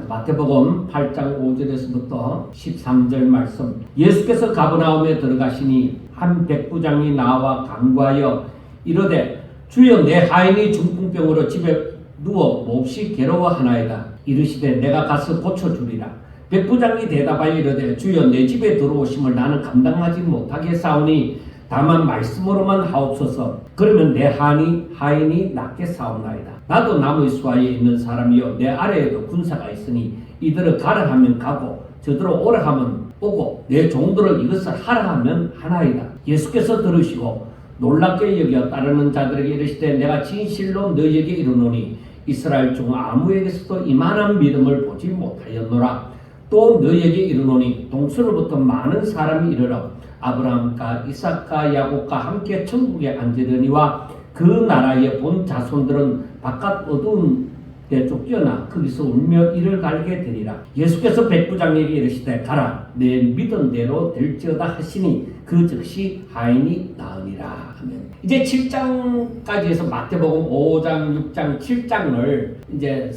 마태복음 8장 5절에서부터 13절 말씀. 예수께서 가버나움에 들어가시니 한 백부장이 나와 간구하여 이르되 주여 내 하인이 중풍병으로 집에 누워 몹시 괴로워하나이다. 이르시되 내가 가서 고쳐주리라. 백부장이 대답하여 이르되 주여 내 집에 들어오심을 나는 감당하지 못하겠사오니 다만 말씀으로만 하옵소서. 그러면 내 하인이 낫게 사옵나이다. 나도 나무의 수하에 있는 사람이요 내 아래에도 군사가 있으니 이들을 가라 하면 가고 저들을 오라 하면 오고 내 종들을 이것을 하라 하면 하나이다. 예수께서 들으시고 놀랍게 여겨 따르는 자들에게 이르시되 내가 진실로 너희에게 이르노니 이스라엘 중 아무에게서도 이만한 믿음을 보지 못하였노라. 또 너희에게 이르노니 동서로부터 많은 사람이 이르러 아브라함과 이삭과 야곱과 함께 천국에 앉으려니와 그 나라에 본 자손들은 바깥 어두운 데 쫓겨나 거기서 울며 이를 갈게 되리라. 예수께서 백부장에게 이르시되 가라 내 믿은 대로 될지어다 하시니 그 즉시 하인이 나으니라 하면 이제 7장까지 해서 마태복음 5장, 6장, 7장을 이제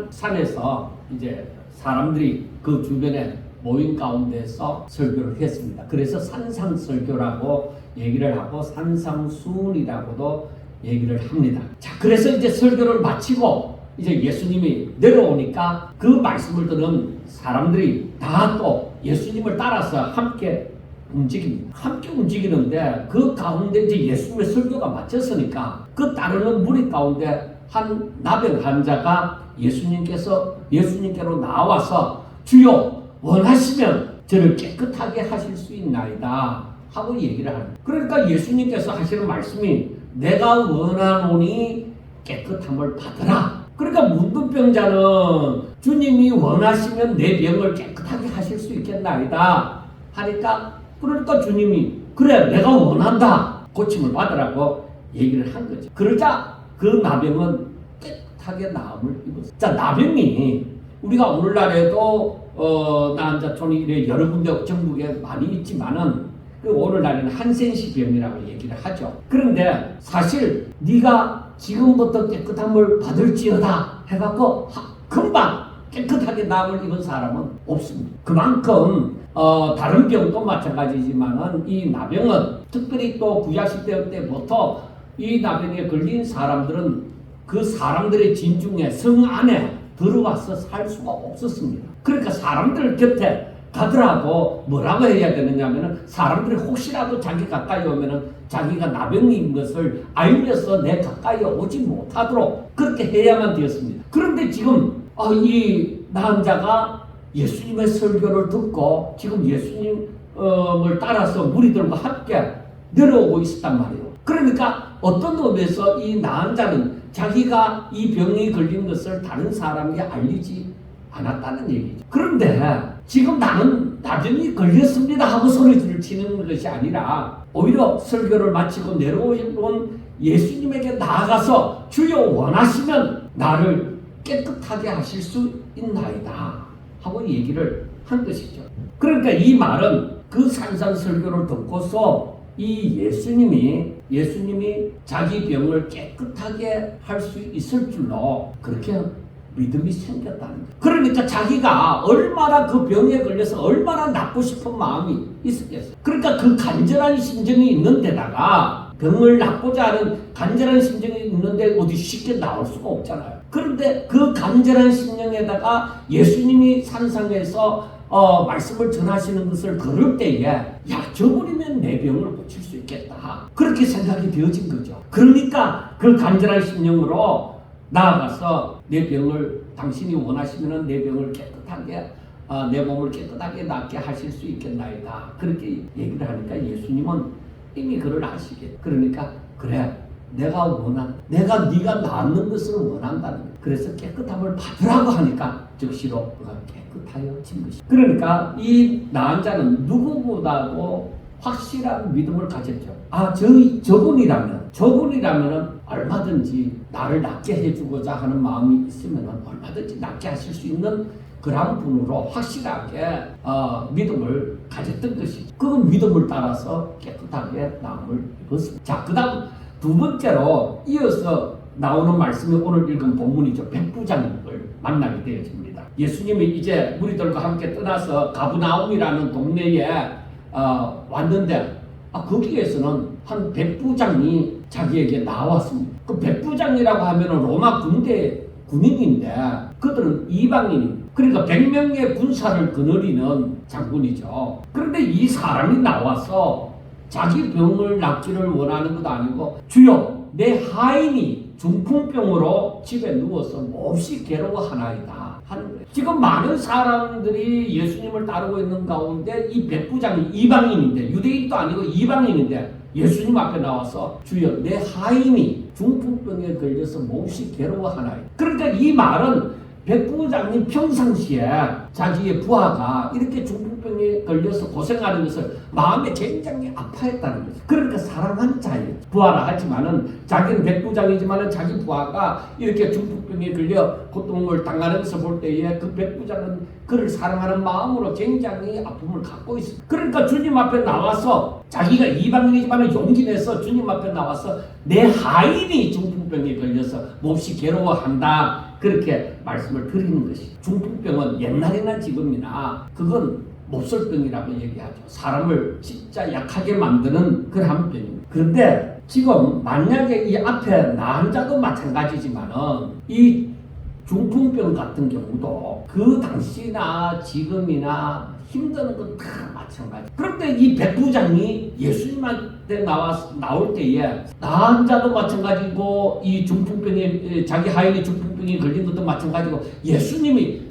산에서 이제 사람들이 그 주변에 모임 가운데서 설교를 했습니다. 그래서 산상설교라고 얘기를 하고 산상수훈이라고도 얘기를 합니다. 자, 그래서 이제 설교를 마치고 이제 예수님이 내려오니까 그 말씀을 듣는 사람들이 다 또 예수님을 따라서 함께 움직입니다. 함께 움직이는데 그 가운데 이제 예수님의 설교가 마쳤으니까 그 따르는 무리 가운데 한 나병 환자가 예수님께로 나와서 주여 원하시면 저를 깨끗하게 하실 수 있나이다 하고 얘기를 합니다. 그러니까 예수님께서 하시는 말씀이 내가 원하노니 깨끗함을 받으라. 그러니까 문둥병자는 주님이 원하시면 내 병을 깨끗하게 하실 수 있겠나이다 하니까 그러니까 주님이 그래 내가 원한다 고침을 받으라고 얘기를 한 거죠. 그러자 그 나병은 깨끗하게 나음을 입었어요. 자, 나병이 우리가 오늘날에도 나한자촌이 이래 여러 군데 전국에 많이 있지만은 그 오늘날에는 한센시 병이라고 얘기를 하죠. 그런데 사실 네가 지금부터 깨끗함을 받을지어다 해갖고 금방 깨끗하게 나음을 입은 사람은 없습니다. 그만큼 다른 병도 마찬가지지만은 이 나병은 특별히 또 구약시대 때부터 이 나병에 걸린 사람들은 그 사람들의 진중에 성 안에 들어와서 살 수가 없었습니다. 그러니까 사람들 곁에 가더라도 뭐라고 해야 되느냐면은 사람들이 혹시라도 자기 가까이 오면은 자기가 나병인 것을 알면서 내 가까이 오지 못하도록 그렇게 해야만 되었습니다. 그런데 지금 이 남자가 예수님의 설교를 듣고 지금 예수님을 따라서 무리들과 함께 내려오고 있었단 말이에요. 그러니까 어떤 의미에서 이 남자는 자기가 이 병이 걸린 것을 다른 사람에게 알리지 않았다는 얘기죠. 그런데 지금 나는 나병이 걸렸습니다 하고 소리를 치는 것이 아니라 오히려 설교를 마치고 내려온 예수님에게 나아가서 주여 원하시면 나를 깨끗하게 하실 수 있나이다 하고 얘기를 한 것이죠. 그러니까 이 말은 그 산상설교를 듣고서 이 예수님이 자기 병을 깨끗하게 할 수 있을 줄로 그렇게 믿음이 생겼다는 거예요. 그러니까 자기가 얼마나 그 병에 걸려서 얼마나 낫고 싶은 마음이 있었겠어요. 그러니까 그 간절한 심정이 있는 데다가 병을 낫고자 하는 간절한 심정이 있는데 어디 쉽게 나올 수가 없잖아요. 그런데 그 간절한 심령에다가 예수님이 산상에서 말씀을 전하시는 것을 들을 때에 야 저분이면 내 병을 고칠 수 있겠다 그렇게 생각이 되어진 거죠. 그러니까 그 간절한 심령으로 나아가서 내 병을 당신이 원하시면 내 병을 깨끗하게 내 몸을 깨끗하게 낫게 하실 수 있겠나이다 그렇게 얘기를 하니까 예수님은 이미 그걸 아시겠죠. 그러니까 그래 내가 네가 낫는 것을 원한다는 거예요. 그래서 깨끗함을 받으라고 하니까 즉시로 그가 깨끗하여진 것이죠. 그러니까 이 나은 자는 누구보다도 확실한 믿음을 가졌죠. 저분이라면 얼마든지 나를 낫게 해주고자 하는 마음이 있으면 얼마든지 낫게 하실 수 있는 그런 분으로 확실하게 믿음을 가졌던 것이죠. 그 믿음을 따라서 깨끗하게 나음을 입었습니다. 자, 그 다음 두 번째로 이어서 나오는 말씀이 오늘 읽은 본문이죠. 백부장을 만나게 되어집니다. 예수님이 이제 무리들과 함께 떠나서 가브나움이라는 동네에 왔는데 거기에서는 한 백부장이 자기에게 나왔습니다. 그 백부장이라고 하면 로마 군대 군인인데 그들은 이방인입니다. 그러니까 100명의 군사를 거느리는 장군이죠. 그런데 이 사람이 나와서 자기 병을 낫기를 원하는 것도 아니고 주여 내 하인이 중풍병으로 집에 누워서 몹시 괴로워하나이다 하는 거예요. 지금 많은 사람들이 예수님을 따르고 있는 가운데 이 백부장이 이방인인데 유대인도 아니고 이방인인데 예수님 앞에 나와서 주여 내 하인이 중풍병에 걸려서 몹시 괴로워하나이다. 그러니까 이 말은 백부장님 평상시에 자기의 부하가 이렇게 중풍병에 걸려서 고생하는 것을 마음에 굉장히 아파했다는 거죠. 그러니까 사랑하는 자예요. 부하라 하지만은 자기는 백부장이지만은 자기 부하가 이렇게 중풍병에 걸려 고통을 당하는 것을 볼 때에 그 백부장은 그를 사랑하는 마음으로 굉장히 아픔을 갖고 있습니다. 그러니까 주님 앞에 나와서 자기가 이방인이지만은 용기 내서 주님 앞에 나와서 내 하인이 중풍병에 걸려서 몹시 괴로워한다. 그렇게 말씀을 드리는 것이 중풍병은 옛날이나 지금이나 그건 몹쓸병이라고 얘기하죠. 사람을 진짜 약하게 만드는 그런 병입니다. 그런데 지금 만약에 이 앞에 난자도 마찬가지지만은 이 중풍병 같은 경우도 그 당시나 지금이나 힘드는 건 다 마찬가지. 그런데 이 백부장이 예수님한테 나올 때에 나은 자도 마찬가지고 이 중풍병에 자기 하인이 중풍병에 걸린 것도 마찬가지고 예수님이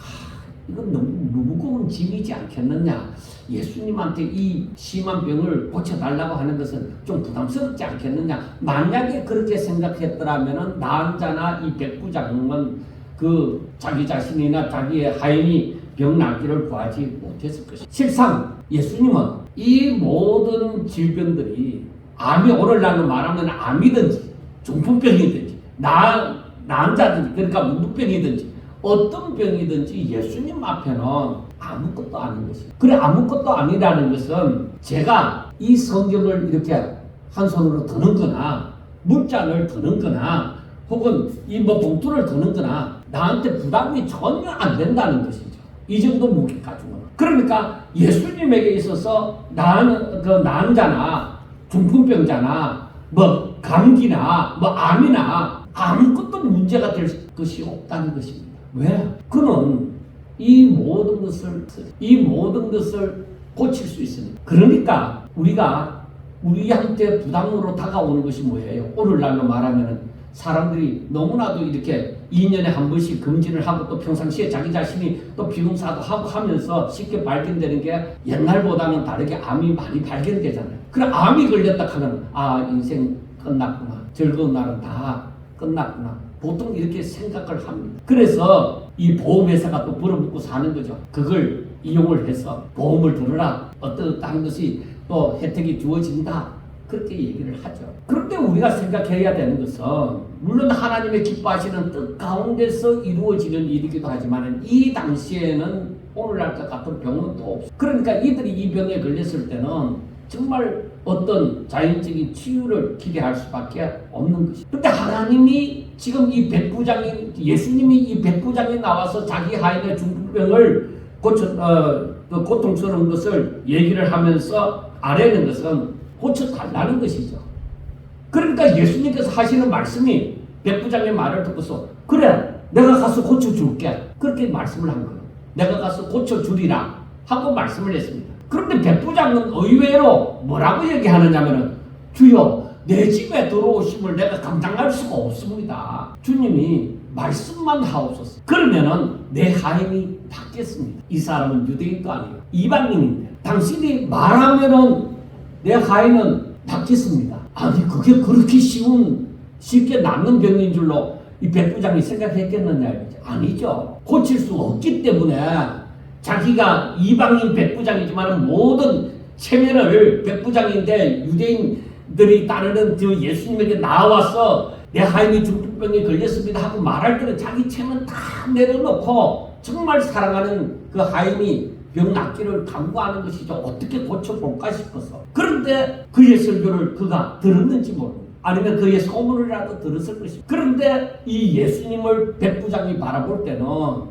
이건 너무 무거운 짐이지 않겠느냐. 예수님한테 이 심한 병을 고쳐달라고 하는 것은 좀 부담스럽지 않겠느냐. 만약에 그렇게 생각했더라면 나은 자나 이 백부장은 그 자기 자신이나 자기의 하인이 병 낫기를 구하지 못했을 것입니다. 실상 예수님은 이 모든 질병들이 암이 오늘날로 말하면 암이든지 중풍병이든지 나은 자든지 그러니까 문둥병이든지 어떤 병이든지 예수님 앞에는 아무것도 아닌 것입니다. 그래 아무것도 아니라는 것은 제가 이 성경을 이렇게 한 손으로 드는 거나 물잔을 드는 거나 혹은 이 봉투를 드는 거나 나한테 부담이 전혀 안 된다는 것이죠. 이 정도 무게 가지고는. 그러니까 예수님에게 있어서 나은 자나 중풍병자나 감기나 암이나 아무것도 문제가 될 것이 없다는 것입니다. 왜? 그는 이 모든 것을 고칠 수 있습니다. 그러니까 우리한테 부담으로 다가오는 것이 뭐예요? 오늘날로 말하면은 사람들이 너무나도 이렇게 2년에 한 번씩 검진을 하고 또 평상시에 자기 자신이 또 비검사도 하고 하면서 쉽게 발견되는 게 옛날보다는 다르게 암이 많이 발견되잖아요. 그래 암이 걸렸다 하면 인생 끝났구나. 즐거운 날은 다 끝났구나. 보통 이렇게 생각을 합니다. 그래서 이 보험회사가 또 벌어먹고 사는 거죠. 그걸 이용을 해서 보험을 들어라. 어떠한 것이 또 혜택이 주어진다. 그렇게 얘기를 하죠. 그런데 우리가 생각해야 되는 것은 물론 하나님의 기뻐하시는 뜻 가운데서 이루어지는 일이기도 하지만 이 당시에는 오늘날과 같은 병은 또 없어. 그러니까 이들이 이 병에 걸렸을 때는 정말 어떤 자연적인 치유를 기대할 수밖에 없는 것이죠. 그런데 하나님이 지금 이 예수님이 이 백부장이 나와서 자기 하인의 중풍병을 고통스러운 것을 얘기를 하면서 아뢰는 것은 고쳐달라는 것이죠. 그러니까 예수님께서 하시는 말씀이 백부장의 말을 듣고서 그래 내가 가서 고쳐줄게 그렇게 말씀을 한 거예요. 내가 가서 고쳐주리라 하고 말씀을 했습니다. 그런데 백부장은 의외로 뭐라고 얘기하느냐면은 주여 내 집에 들어오심을 내가 감당할 수가 없습니다. 주님이 말씀만 하옵소서. 그러면은 내 하인이 받겠습니다. 이 사람은 유대인도 아니고 이방인인데 당신이 말하면은 내 하인은 낫겠습니다. 아니 그게 그렇게 쉽게 낫는 병인 줄로 이 백부장이 생각했겠느냐. 아니죠. 고칠 수 없기 때문에 자기가 이방인 백부장이지만 모든 체면을 백부장인데 유대인들이 따르는 예수님에게 나와서 내 하인이 중풍병에 걸렸습니다 하고 말할 때는 자기 체면 다 내려놓고 정말 사랑하는 그 하인이 병 낫기를 간구하는 것이죠. 어떻게 고쳐볼까 싶어서. 그런데 그의 설교를 그가 들었는지 모릅니다. 아니면 그의 소문이라도 들었을 것입니다. 그런데 이 예수님을 백부장이 바라볼 때는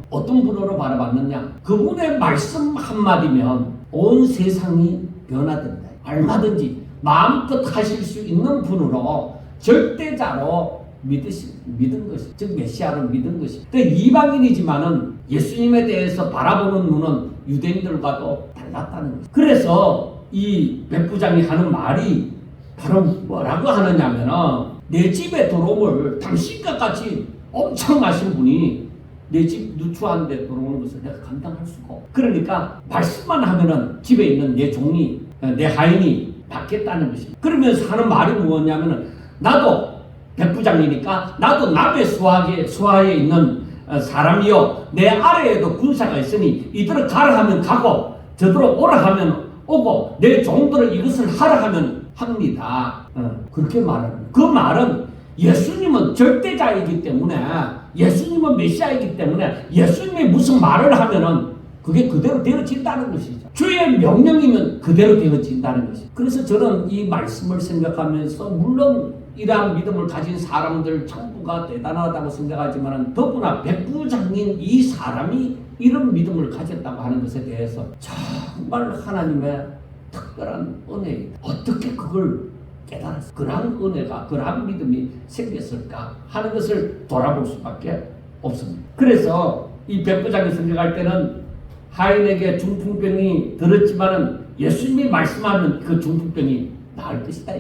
어떤 분으로 바라봤느냐? 그분의 말씀 한마디면 온 세상이 변화된다. 얼마든지 마음껏 하실 수 있는 분으로 절대자로 믿은 것이, 즉 메시아를 믿은 것이. 이방인이지만은 예수님에 대해서 바라보는 눈은 유대인들과도 달랐다는 것이. 그래서 이 백부장이 하는 말이 바로 뭐라고 하느냐면은 내 집에 들어오면 당신과 같이 엄청나신 분이 내 집 누추한데 들어오는 것을 내가 감당할 수가 없고, 그러니까 말씀만 하면은 집에 있는 내 종이, 내 하인이 낫겠다는 것입니다. 그러면서 하는 말이 뭐냐면은 나도 백부장이니까 나도 남의 수하에 있는 사람이요, 내 아래에도 군사가 있으니 이들을 가라 하면 가고 저들을 오라 하면 오고 내 종들을 이것을 하라 하면 합니다. 그렇게 말합니다. 그 말은 예수님은 절대자이기 때문에, 예수님은 메시아이기 때문에 예수님이 무슨 말을 하면은 그게 그대로 되어진다는 것이죠. 주의 명령이면 그대로 되어진다는 것이죠. 그래서 저는 이 말씀을 생각하면서 물론 이러한 믿음을 가진 사람들 전부가 대단하다고 생각하지만 더구나 백부장인 이 사람이 이런 믿음을 가졌다고 하는 것에 대해서 정말 하나님의 특별한 은혜이다. 어떻게 그걸 깨달았어? 그러한 은혜가, 그러한 믿음이 생겼을까 하는 것을 돌아볼 수밖에 없습니다. 그래서 이 백부장이 생각할 때는 하인에게 중풍병이 들었지만은 예수님이 말씀하면 그 중풍병이 나을 것이다.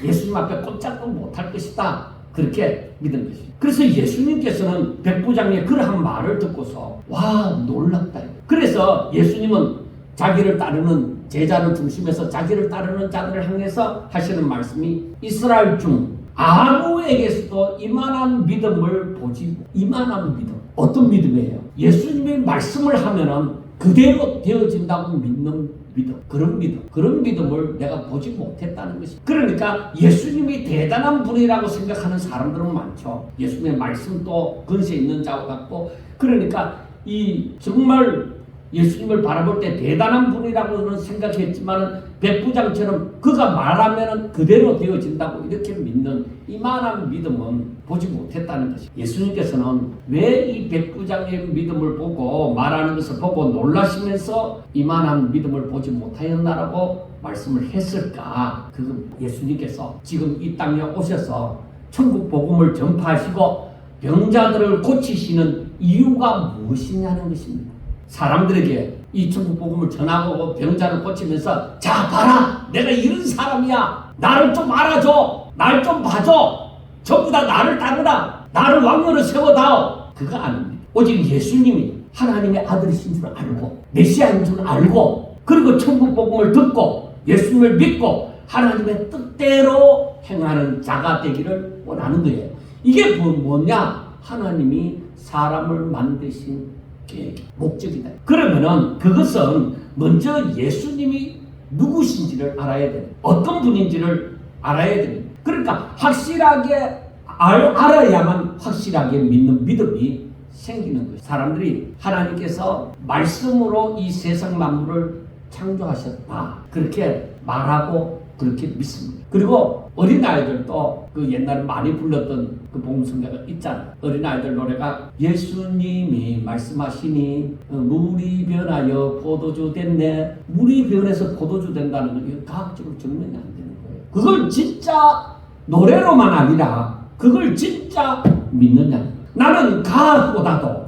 예수님 앞에 꼼짝도 못할 것이다. 그렇게 믿은 것입니다. 그래서 예수님께서는 백부장의 그러한 말을 듣고서 와, 놀랍다. 그래서 예수님은 자기를 따르는 제자를 중심해서 자기를 따르는 자들을 향해서 하시는 말씀이 이스라엘 중 아무에게서도 이만한 믿음을 보지, 이만한 믿음. 어떤 믿음이에요? 예수님이 말씀을 하면은 그대로 되어진다고 믿는 믿음. 그런 믿음을 내가 보지 못했다는 것입니다. 그러니까 예수님이 대단한 분이라고 생각하는 사람들은 많죠. 예수님의 말씀도 근세 있는 자 같고, 그러니까 이 정말 예수님을 바라볼 때 대단한 분이라고는 생각했지만 백부장처럼 그가 말하면 그대로 되어진다고 이렇게 믿는 이만한 믿음은 보지 못했다는 것입니다. 예수님께서는 왜 이 백부장의 믿음을 보고 말하는 것을 보고 놀라시면서 이만한 믿음을 보지 못하였나라고 말씀을 했을까? 그 예수님께서 지금 이 땅에 오셔서 천국 복음을 전파하시고 병자들을 고치시는 이유가 무엇이냐는 것입니다. 사람들에게 이 천국 복음을 전하고 병자를 고치면서 자 봐라, 내가 이런 사람이야, 나를 좀 알아줘, 날 좀 봐줘, 전부 다 나를 따르라, 나를 왕으로 세워다오, 그거 아닙니다. 오직 예수님이 하나님의 아들이신 줄 알고 메시아인 줄 알고 그리고 천국 복음을 듣고 예수님을 믿고 하나님의 뜻대로 행하는 자가 되기를 원하는 거예요. 이게 뭐냐? 하나님이 사람을 만드신 계획, 목적이다. 그러면은 그것은 먼저 예수님이 누구신지를 알아야 됩니다. 어떤 분인지를 알아야 됩니다. 그러니까 확실하게 알아야만 확실하게 믿는 믿음이 생기는 거예요. 사람들이 하나님께서 말씀으로 이 세상 만물을 창조하셨다, 그렇게 말하고 그렇게 믿습니다. 그리고 어린아이들도 그 옛날에 많이 불렀던 그 복음성가가 있잖아요. 어린아이들 노래가 예수님이 말씀하시니 물이 변하여 포도주 됐네. 물이 변해서 포도주 된다는 건 과학적으로 증명이 안 되는 거예요. 그걸 진짜 노래로만 아니라 그걸 진짜 믿느냐. 나는 과학보다도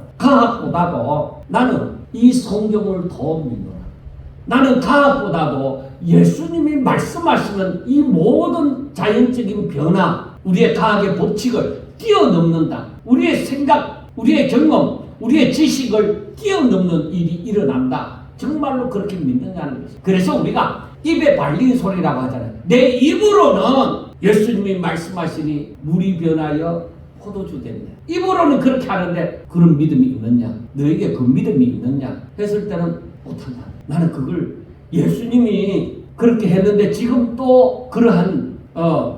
나는 이 성경을 더 믿노라. 나는 과학보다도 예수님이 말씀하시는 이 모든 자연적인 변화, 우리의 과학의 법칙을 뛰어넘는다. 우리의 생각, 우리의 경험, 우리의 지식을 뛰어넘는 일이 일어난다. 정말로 그렇게 믿느냐는 것이죠. 그래서 우리가 입에 발린 소리라고 하잖아요. 내 입으로는 예수님이 말씀하시니 물이 변하여 포도주 됐네. 입으로는 그렇게 하는데 그런 믿음이 있느냐? 너에게 그 믿음이 있느냐? 했을 때는 못한다. 나는 그걸 예수님이 그렇게 했는데 지금 또 그러한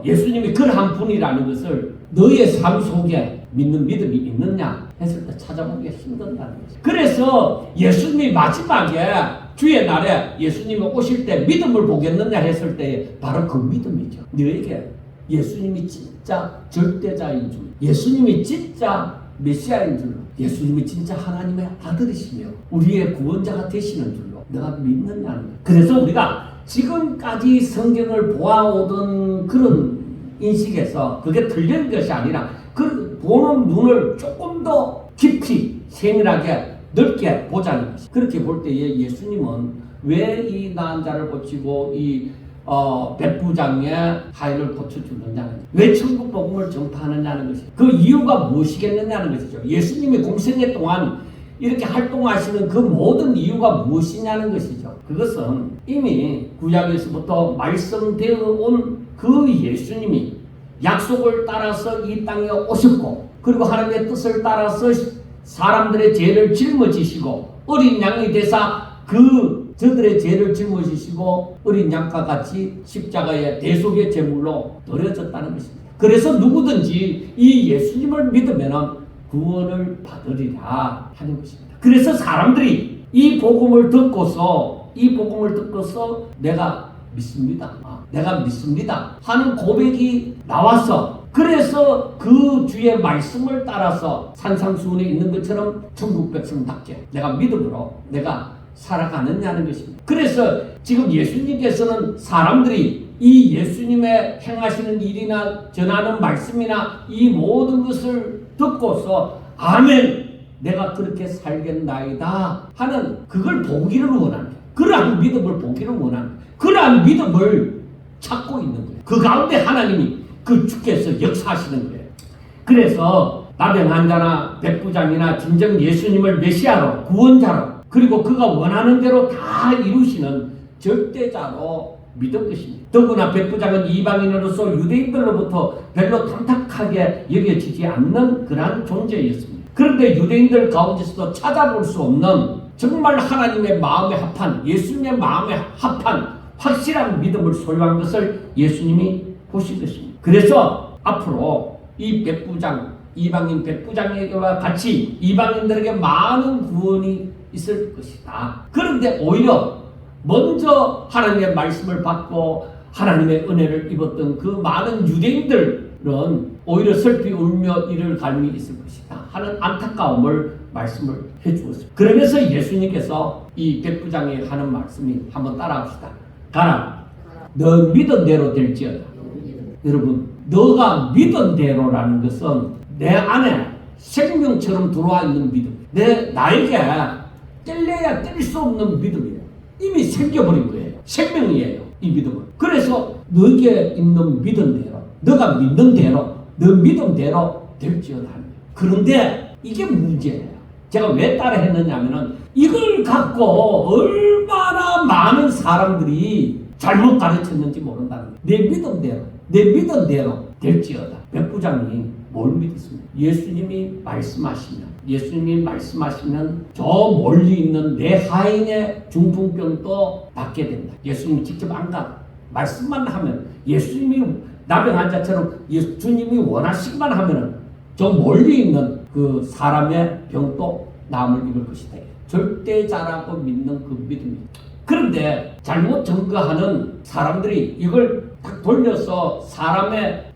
예수님이 그러한 분이라는 것을 너의 삶 속에 믿는 믿음이 있느냐 했을 때 찾아보기가 힘든다는 거죠. 그래서 예수님이 마지막에 주의 날에 예수님이 오실 때 믿음을 보겠느냐 했을 때 바로 그 믿음이죠. 너에게 예수님이 진짜 절대자인 줄, 예수님이 진짜 메시아인 줄로, 예수님이 진짜 하나님의 아들이시며 우리의 구원자가 되시는 줄로 내가 믿느냐는 거예요. 그래서 우리가 지금까지 성경을 보아오던 그런 인식에서 그게 틀린 것이 아니라 그 보는 눈을 조금 더 깊이 세밀하게 넓게 보자는 것이. 그렇게 볼 때에 예수님은 왜 이 나은 자를 고치고 이 백부장의 하인을 고쳐주느냐는, 왜 천국 복음을 전파하느냐는 것이, 그 이유가 무엇이겠느냐는 것이죠. 예수님이 공생애 동안 이렇게 활동하시는 그 모든 이유가 무엇이냐는 것이죠. 그것은 이미 구약에서부터 말씀되어 온 그 예수님이 약속을 따라서 이 땅에 오셨고, 그리고 하나님의 뜻을 따라서 사람들의 죄를 짊어지시고 어린 양이 되사 저들의 죄를 짊어지시고 어린 양과 같이 십자가의 대속의 제물로 드려졌다는 것입니다. 그래서 누구든지 이 예수님을 믿으면 구원을 받으리라 하는 것입니다. 그래서 사람들이 이 복음을 듣고서 내가 믿습니다 하는 고백이 나와서, 그래서 그 주의 말씀을 따라서 산상수훈에 있는 것처럼 천국 백성답게 내가 믿음으로 내가 살아가느냐는 것입니다. 그래서 지금 예수님께서는 사람들이 이 예수님의 행하시는 일이나 전하는 말씀이나 이 모든 것을 듣고서 아멘, 내가 그렇게 살겠나이다 하는 그걸 보기를 원합니다. 그러한 믿음을 보기를 원합니다. 그러한 믿음을 찾고 있는 거예요. 그 가운데 하나님이 그 주께서 역사하시는 거예요. 그래서 나병 환자나 백부장이나 진정 예수님을 메시아로, 구원자로, 그리고 그가 원하는 대로 다 이루시는 절대자로 믿은 것입니다. 더구나 백부장은 이방인으로서 유대인들로부터 별로 탐탁하게 여겨지지 않는 그러한 존재였습니다. 그런데 유대인들 가운데서도 찾아볼 수 없는 정말 하나님의 마음에 합한, 예수님의 마음에 합한 확실한 믿음을 소유한 것을 예수님이 보신 것입니다. 그래서 앞으로 이 백부장, 이방인 백부장에게와 같이 이방인들에게 많은 구원이 있을 것이다. 그런데 오히려 먼저 하나님의 말씀을 받고 하나님의 은혜를 입었던 그 많은 유대인들은 오히려 슬피 울며 이를 갈미 있을 것이다 하는 안타까움을 말씀을 해주었습니다. 그러면서 예수님께서 이 백부장에 하는 말씀이, 한번 따라합시다. 가라, 너 믿은 대로 될지어다. 여러분, 너가 믿은 대로라는 것은 내 안에 생명처럼 들어와 있는 믿음, 나에게 뗄래야 뗄 수 없는 믿음이에요. 이미 생겨버린 거예요. 생명이에요, 이 믿음은. 그래서 너에게 있는 믿은 대로, 너가 믿는 대로, 너 믿음대로 될지어다. 그런데 이게 문제예요. 제가 왜 따라 했느냐 하면은 이걸 갖고 얼마나 많은 사람들이 잘못 가르쳤는지 모른다는 거예요. 내 믿음대로 될지어다. 백부장이 뭘 믿었습니까? 예수님이 말씀하시면 저 멀리 있는 내 하인의 중풍병도 낫게 된다. 예수님이 직접 안 가. 말씀만 하면, 예수님이 나병 환자처럼 예수님이 원하시기만 하면은 저 멀리 있는 그 사람의 병도 나음을 입을 것이다. 절대자라고 믿는 그 믿음이. 그런데 잘못 증거하는 사람들이 이걸 딱 돌려서 사람의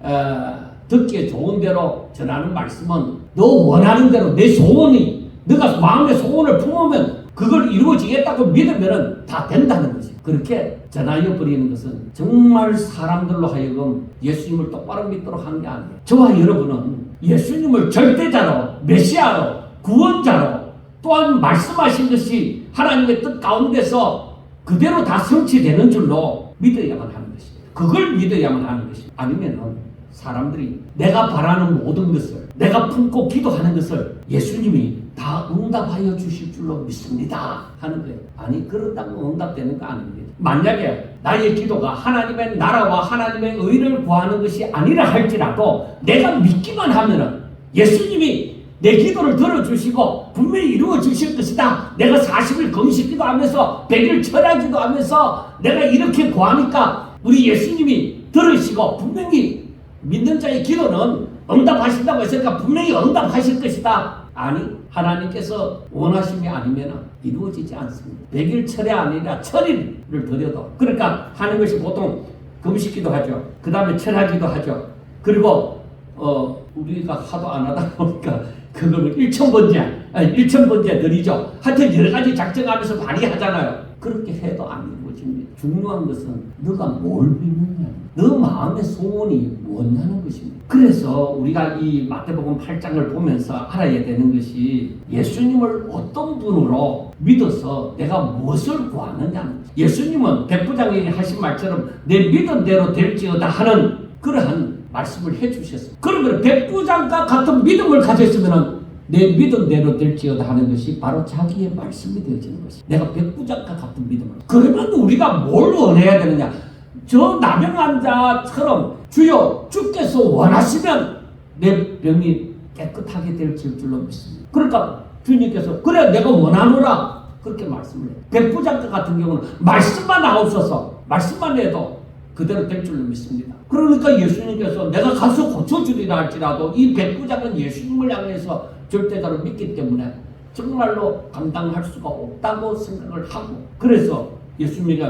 듣기에 좋은 대로 전하는 말씀은 너 원하는 대로 내 소원이, 너가 마음의 소원을 품으면 그걸 이루어지겠다고 믿으면 다 된다는 거지. 그렇게 전하여 버리는 것은 정말 사람들로 하여금 예수님을 똑바로 믿도록 한 게 아니에요. 저와 여러분은 예수님을 절대자로, 메시아로, 구원자로, 또한 말씀하신 것이 하나님의 뜻 가운데서 그대로 다 성취되는 줄로 믿어야만 하는 것입니다. 그걸 믿어야만 하는 것입니다. 아니면은 사람들이 내가 바라는 모든 것을, 내가 품고 기도하는 것을 예수님이 다 응답하여 주실 줄로 믿습니다 하는 거예요. 아니, 그렇다고 응답되는 거 아닙니다. 만약에 나의 기도가 하나님의 나라와 하나님의 의를 구하는 것이 아니라 할지라도 내가 믿기만 하면은 예수님이 내 기도를 들어주시고 분명히 이루어 주실 것이다. 내가 40일 금식기도 하면서 100일 철야기도 하면서 내가 이렇게 구하니까 우리 예수님이 들으시고 분명히 믿는 자의 기도는 응답하신다고 했으니까 분명히 응답하실 것이다. 아니, 하나님께서 원하심이 아니면 이루어지지 않습니다. 100일 철야 아니라 철일을 드려도. 그러니까 하는 것이 보통 금식기도 하죠. 그 다음에 철하기도 하죠. 그리고 우리가 하도 안 하다 보니까 그걸 1,000번째 드리죠. 하여튼 여러 가지 작정하면서 많이 하잖아요. 그렇게 해도 안 이루어집니다. 중요한 것은 너가 뭘 믿느냐, 너 마음의 소원이 뭐냐는 것입니다. 그래서 우리가 이 마태복음 8장을 보면서 알아야 되는 것이 예수님을 어떤 분으로 믿어서 내가 무엇을 구하느냐는 것입니다. 예수님은 백부장이 하신 말처럼 내 믿음대로 될지어다 하는 그러한 말씀을 해주셨습니다. 그러면 백부장과 같은 믿음을 가졌으면 내 믿음대로 될지어다 하는 것이 바로 자기의 말씀이 되어지는 것이. 내가 백부장과 같은 믿음을. 그러면 우리가 뭘 원해야 되느냐? 저 나병 환자처럼 주여 주께서 원하시면 내 병이 깨끗하게 될 줄로 믿습니다. 그러니까 주님께서 그래 내가 원하노라 그렇게 말씀을 해요. 백부장과 같은 경우는 말씀만 하옵소서, 말씀만 해도 그대로 될 줄로 믿습니다. 그러니까 예수님께서 내가 가서 고쳐주리라 할지라도 이 백부장은 예수님을 향해서 절대자로 믿기 때문에 정말로 감당할 수가 없다고 생각을 하고, 그래서 예수님이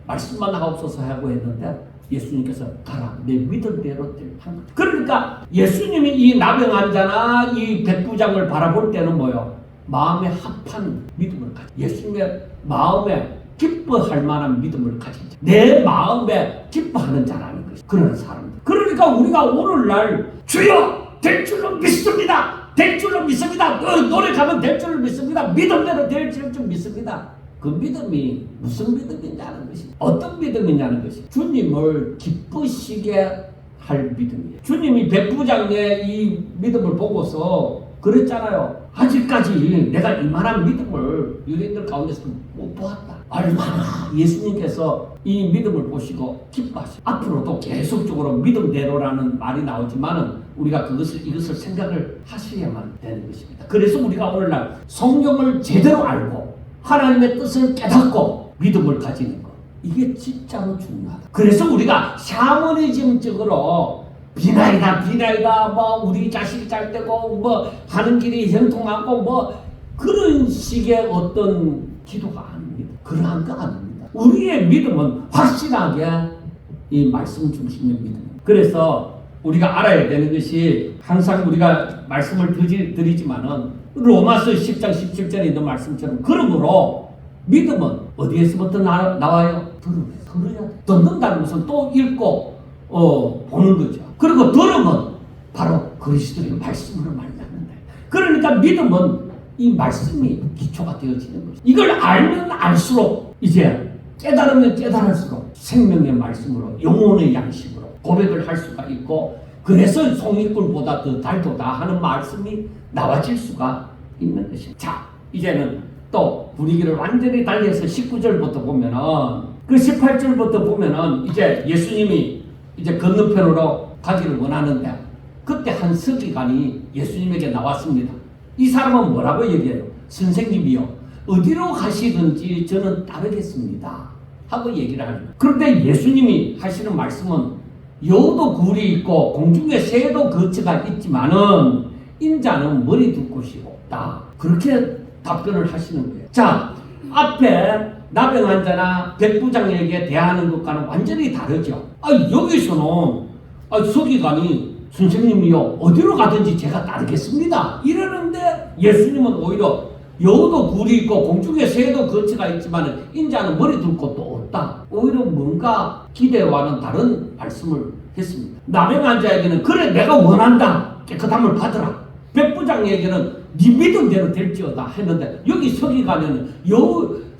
말씀만 하옵소서 하고 했는데 예수님께서 가라 내 믿음대로 한 것. 그러니까 예수님이 이 나병 환자나 이 백부장을 바라볼 때는 뭐요? 마음에 합한 믿음을 가지. 예수님의 마음에 기뻐할 만한 믿음을 가지자. 내 마음에 기뻐하는 자라는 것이 그런 사람들. 그러니까 우리가 오늘날 주여 될 줄로 믿습니다. 될 줄로 믿습니다. 노력하면 될 줄로 믿습니다. 믿음대로 될 줄로 믿습니다. 그 믿음이 무슨 믿음이냐는 것이, 어떤 믿음이냐는 것이 주님을 기쁘시게 할 믿음이에요. 주님이 백부장의 이 믿음을 보고서 그랬잖아요. 아직까지 내가 이만한 믿음을 유대인들 가운데서 못 보았다. 얼마나 예수님께서 이 믿음을 보시고 기뻐하시고, 앞으로도 계속적으로 믿음대로라는 말이 나오지만은 우리가 이것을 생각을 하셔야만 되는 것입니다. 그래서 우리가 오늘날 성경을 제대로 알고 하나님의 뜻을 깨닫고 믿음을 가지는 것, 이게 진짜로 중요하다. 그래서 우리가 샤머니즘적으로 비나이다 뭐 우리 자식이 잘 되고 뭐 하는 길이 형통하고 뭐 그런 식의 어떤 기도가 아닙니다. 그러한 거 아닙니다. 우리의 믿음은 확실하게 이 말씀 중심의 믿음. 그래서 우리가 알아야 되는 것이, 항상 우리가 말씀을 드리지만은 로마서 10장 17절에 있는 말씀처럼, 그러므로 믿음은 어디에서부터 나와요? 들어야 돼. 듣는다는 것은 또 읽고 보는 거죠. 그리고 들으면 바로 그리스도의 말씀으로 말미암는다. 그러니까 믿음은 이 말씀이 기초가 되어지는 것이죠. 이걸 알면 알수록, 이제 깨달으면 깨달을수록 생명의 말씀으로, 영혼의 양식으로 고백을 할 수가 있고, 그래서 송이꿀보다 더 달도다 하는 말씀이 나와질 수가 있는 것입니다. 자, 이제는 또 분위기를 완전히 달리해서 19절부터 보면은, 그 18절부터 보면은 이제 예수님이 이제 건너편으로 가기를 원하는데, 그때 한 서기관이 예수님에게 나왔습니다. 이 사람은 뭐라고 얘기해요? 선생님이요, 어디로 가시든지 저는 따르겠습니다 하고 얘기를 하는 거예요. 그런데 예수님이 하시는 말씀은, 여우도 굴이 있고 공중에 새도 거처가 있지만은 인자는 머리 둘 곳이 없다. 그렇게 답변을 하시는 거예요. 자, 앞에 나병 환자나 백부장에게 대하는 것과는 완전히 다르죠. 여기서는 서기관이 선생님이요, 어디로 가든지 제가 따르겠습니다 이러는데, 예수님은 오히려 여우도 굴이 있고 공중에 새도 거처가 있지만 인자는 머리 둘 곳도 없다. 오히려 뭔가 기대와는 다른 말씀을 했습니다. 나병 환자에게는 그래 내가 원한다, 깨끗함을 받으라. 백부장에게는 네 믿음대로 될지어다 했는데, 여기 서기관에는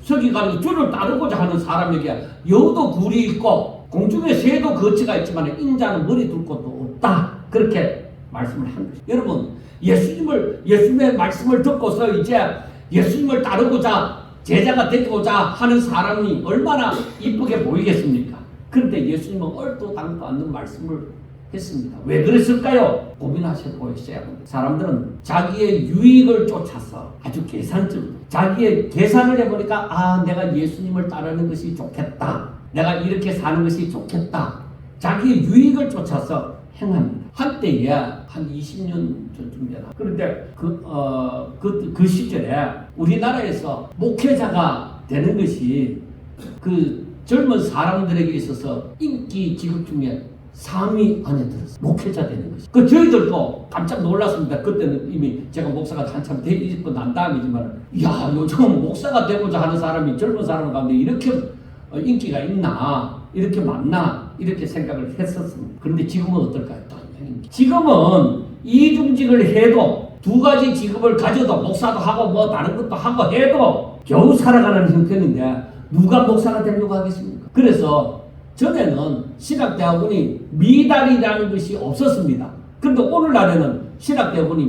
서기관이 주를 따르고자 하는 사람에게 여우도 굴이 있고 공중에 새도 거처가 있지만 인자는 머리 둘 곳도 없다, 그렇게 말씀을 한 것이죠. 여러분, 예수님의 말씀을 듣고서 이제 예수님을 따르고자, 제자가 되고자 하는 사람이 얼마나 이쁘게 보이겠습니까? 그런데 예수님은 얼도 당도 않는 말씀을 했습니다. 왜 그랬을까요? 고민하시고 있어야 합니다. 사람들은 자기의 유익을 쫓아서 아주 계산적으로 자기의 계산을 해보니까, 내가 예수님을 따르는 것이 좋겠다, 내가 이렇게 사는 것이 좋겠다, 자기의 유익을 쫓아서 행합니다. 한때에 한 20년 전쯤 되나. 그런데 그 시절에 우리나라에서 목회자가 되는 것이 그 젊은 사람들에게 있어서 인기 직업 중에 3위 안에 들었어요. 목회자 되는 것이. 그 저희들도 깜짝 놀랐습니다. 그때는 이미 제가 목사가 한참 되고 난 다음이지만, 야, 요즘 목사가 되고자 하는 사람이 젊은 사람 가운데 이렇게 인기가 있나, 이렇게 많나, 이렇게 생각을 했었습니다. 그런데 지금은 어떨까요? 지금은 이중직을 해도 2가지 직업을 가져도 목사도 하고 뭐 다른 것도 하고 해도 겨우 살아가는 형편인데 누가 목사가 되려고 하겠습니까? 그래서 전에는 신학대학원이 미달이라는 것이 없었습니다. 그런데 오늘날에는 신학대학원이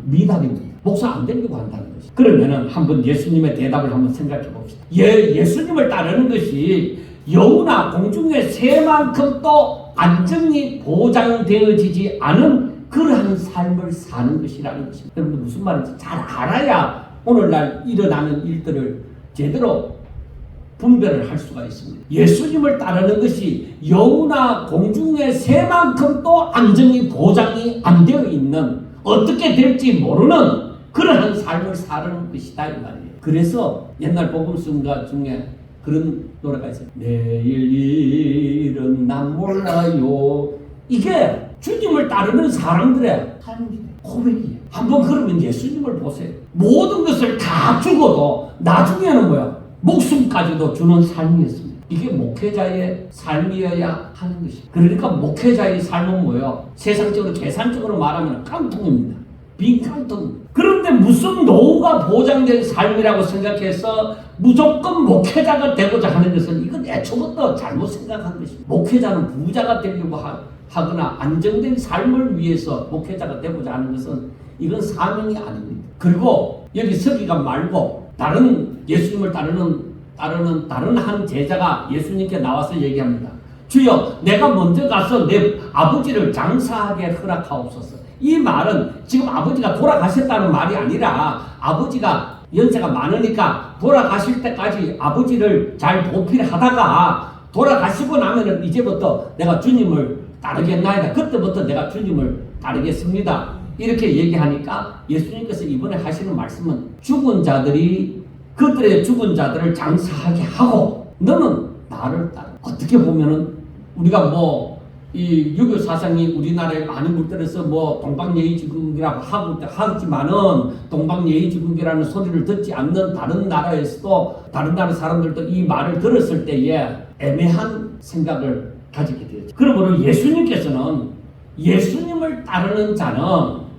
미달입니다. 목사 안 되려고 한다는 것이. 그러면은 한번 예수님의 대답을 한번 생각해 봅시다. 예수님을 따르는 것이 여우나 공중의 새만큼도 안정이 보장되어지지 않은 그러한 삶을 사는 것이라는 것입니다. 여러분들 무슨 말인지 잘 알아야 오늘날 일어나는 일들을 제대로 분별을 할 수가 있습니다. 예수님을 따르는 것이 여우나 공중의 새만큼도 안정이 보장이 안 되어 있는, 어떻게 될지 모르는 그러한 삶을 사는 것이다 이 말이에요. 그래서 옛날 복음성가 중에 그런 노래가 있어요. 내일 일은 난 몰라요. 이게 주님을 따르는 사람들의 고백이에요. 한번 그러면 예수님을 보세요. 모든 것을 다 주고도 나중에는 뭐야? 목숨까지도 주는 삶이었습니다. 이게 목회자의 삶이어야 하는 것입니다. 그러니까 목회자의 삶은 뭐예요? 세상적으로 계산적으로 말하면 깡통입니다. 빈 깡통. 그런데 무슨 노후가 보장된 삶이라고 생각해서 무조건 목회자가 되고자 하는 것은 이건 애초부터 잘못 생각한 것입니다. 목회자는 부자가 되려고 하거나 안정된 삶을 위해서 목회자가 되고자 하는 것은 이건 사명이 아닙니다. 그리고 여기 서기가 말고 다른 예수님을 따르는 다른 한 제자가 예수님께 나와서 얘기합니다. 주여, 내가 먼저 가서 내 아버지를 장사하게 허락하옵소서. 이 말은 지금 아버지가 돌아가셨다는 말이 아니라 아버지가 연세가 많으니까 돌아가실 때까지 아버지를 잘 보필하다가 돌아가시고 나면은 이제부터 내가 주님을 따르겠나이다. 그때부터 내가 주님을 따르겠습니다. 이렇게 얘기하니까 예수님께서 이번에 하시는 말씀은 죽은 자들이 그들의 죽은 자들을 장사하게 하고 너는 나를 따라. 어떻게 보면은 우리가 이 유교 사상이 우리나라에 많이 물들어서 동방예의지국이라고 하지만은 동방예의지국이라는 소리를 듣지 않는 다른 나라에서도 다른 나라 사람들도 이 말을 들었을 때에 애매한 생각을 가지게 되죠. 그러므로 예수님께서는 예수님을 따르는 자는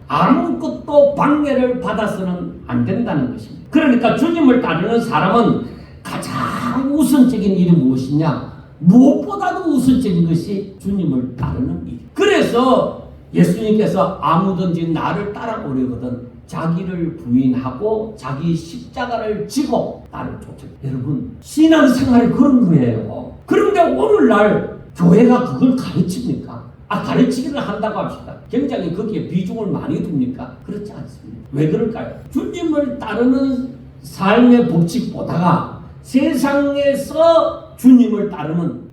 아무것도 방해를 받아서는 안 된다는 것입니다. 그러니까 주님을 따르는 사람은 가장 우선적인 일이 무엇이냐? 무엇보다도 우선적인 것이 주님을 따르는 일. 그래서 예수님께서 아무든지 나를 따라오려거든 자기를 부인하고 자기 십자가를 지고 나를 쫓아. 여러분, 신앙생활이 그런 거예요. 그런데 오늘날 교회가 그걸 가르칩니까? 가르치기를 한다고 합시다. 굉장히 거기에 비중을 많이 둡니까? 그렇지 않습니다. 왜 그럴까요? 주님을 따르는 삶의 법칙보다가 세상에서 주님을 따르는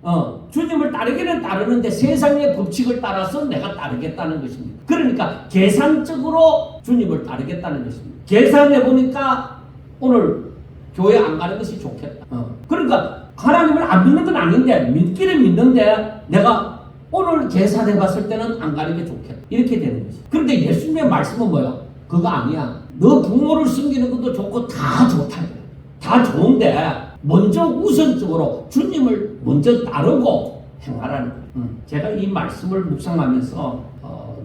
주님을 따르기는 따르는데 세상의 법칙을 따라서 내가 따르겠다는 것입니다. 그러니까 계산적으로 주님을 따르겠다는 것입니다. 계산해 보니까 오늘 교회 안 가는 것이 좋겠다. 그러니까 하나님을 안 믿는 건 아닌데 믿기는 믿는데 내가 오늘 계산해 봤을 때는 안 가는 게 좋겠다. 이렇게 되는 거지. 그런데 예수님의 말씀은 뭐야? 그거 아니야. 너 부모를 숨기는 것도 좋고 다 좋다. 다 좋은데 먼저 우선적으로 주님을 먼저 따르고 행하라는 거예요. 제가 이 말씀을 묵상하면서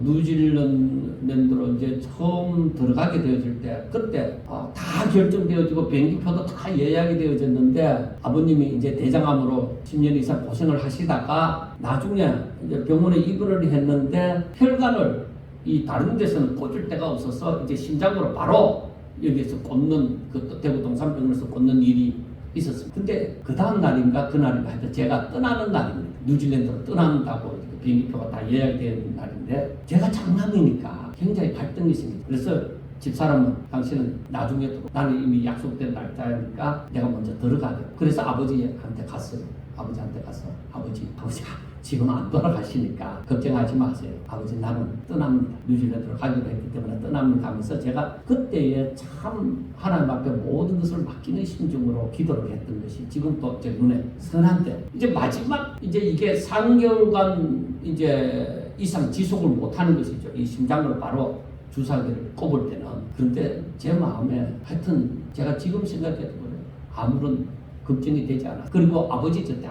뉴질랜드로 이제 처음 들어가게 되어질 때 그때 다 결정되어지고 비행기표도 다 예약이 되어졌는데 아버님이 이제 대장암으로 10년 이상 고생을 하시다가 나중에 이제 병원에 입원을 했는데 혈관을 이 다른 데서는 꽂을 데가 없어서 이제 심장으로 바로 여기에서 꽂는 그 대구 동산병원에서 꽂는 일이 있었습니다. 근데 그 다음 날인가 그날인가 하여튼 제가 떠나는 날입니다. 뉴질랜드로 떠난다고 비행기표가 다 예약된 날인데 제가 장남이니까 굉장히 갈등이 있습니다. 그래서 집사람은 당신은 나중에 나는 이미 약속된 날짜니까 내가 먼저 들어가야 돼. 그래서 아버지한테 갔어요. 아버지한테 가서 아버지 지금 안 돌아가시니까 걱정하지 마세요. 아버지 나는 떠납니다. 뉴질랜드로 가기로 했기 때문에 떠납니다 하면서 제가 그때에 참 하나님 앞에 모든 것을 맡기는 심정으로 기도를 했던 것이 지금 또 제 눈에 선한데 이제 마지막 이제 이게 3개월간 이제 이상 지속을 못하는 것이죠. 이 심장으로 바로 주사기를 꼽을 때는. 그런데 제 마음에 하여튼 제가 지금 생각해도 그래요. 아무런 걱정이 되지 않아. 그리고 아버지 저때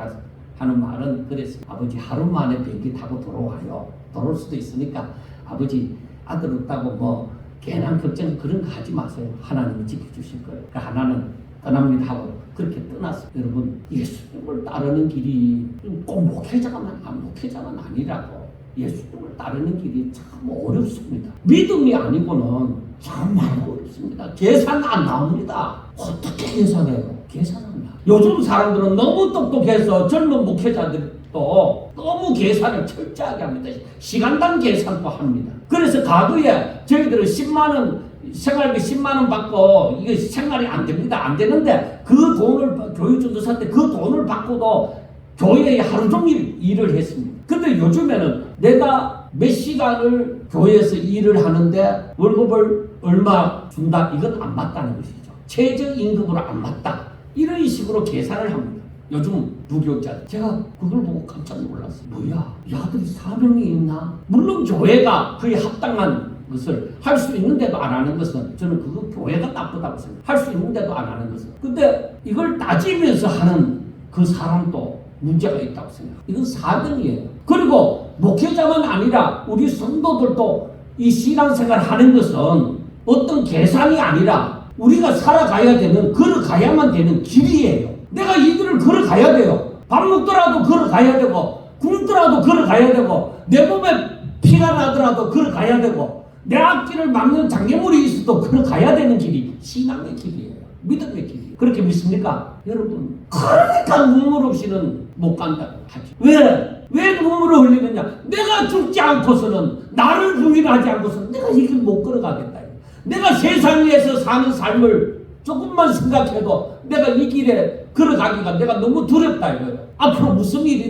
하는 말은 그랬어요. 아버지 하루 만에 비행기 타고 돌아와요. 돌아올 수도 있으니까 아버지 아들 없다고 뭐 괜한 걱정 그런 거 하지 마세요. 하나님이 지켜주실 거예요. 그러니까 하나는 떠납니다 하고 그렇게 떠났어요. 여러분 예수님을 따르는 길이 꼭 목회자만 아니라고 예수님을 따르는 길이 참 어렵습니다. 믿음이 아니고는 정말 어렵습니다. 계산 안 나옵니다. 어떻게 계산해요? 계산 안 나와요. 요즘 사람들은 너무 똑똑해서 젊은 목회자들도 너무 계산을 철저하게 합니다. 시간당 계산도 합니다. 그래서 과거에 저희들은 10만원 생활비 10만원 받고 이게 생활이 안 됩니다. 안 되는데 그 돈을 교육전도사 때 그 돈을 받고도 교회에 하루 종일 일을 했습니다. 근데 요즘에는 내가 몇 시간을 교회에서 일을 하는데 월급을 얼마 준다 이건 안 맞다는 것이죠. 최저임금으로 안 맞다. 이런 식으로 계산을 합니다. 요즘 부교육자들. 제가 그걸 보고 깜짝 놀랐어요. 뭐야? 이 아들이 사명이 있나? 물론 교회가 그에 합당한 것을 할 수 있는데도 안 하는 것은 저는 그거 교회가 나쁘다고 생각해요. 할 수 있는데도 안 하는 것은. 근데 이걸 따지면서 하는 그 사람도 문제가 있다고 생각해요. 이건 사명이에요. 그리고 목회자만 아니라 우리 성도들도 이 신앙생활 하는 것은 어떤 계산이 아니라 우리가 살아가야 되는, 걸어가야만 되는 길이에요. 내가 이 길을 걸어가야 돼요. 밥 먹더라도 걸어가야 되고, 굶더라도 걸어가야 되고, 내 몸에 피가 나더라도 걸어가야 되고, 내 앞길을 막는 장애물이 있어도 걸어가야 되는 길이 신앙의 길이에요. 믿음의 길이에요. 그렇게 믿습니까? 여러분, 그러니까 눈물 없이는 못 간다고 하죠. 왜 눈물을 흘리느냐? 내가 죽지 않고서는, 나를 부인하지 않고서는 내가 이 길 못 걸어가겠다. 내가 세상에서 사는 삶을 조금만 생각해도 내가 이 길에 걸어가기가 내가 너무 두렵다 이거예요. 앞으로 무슨 일이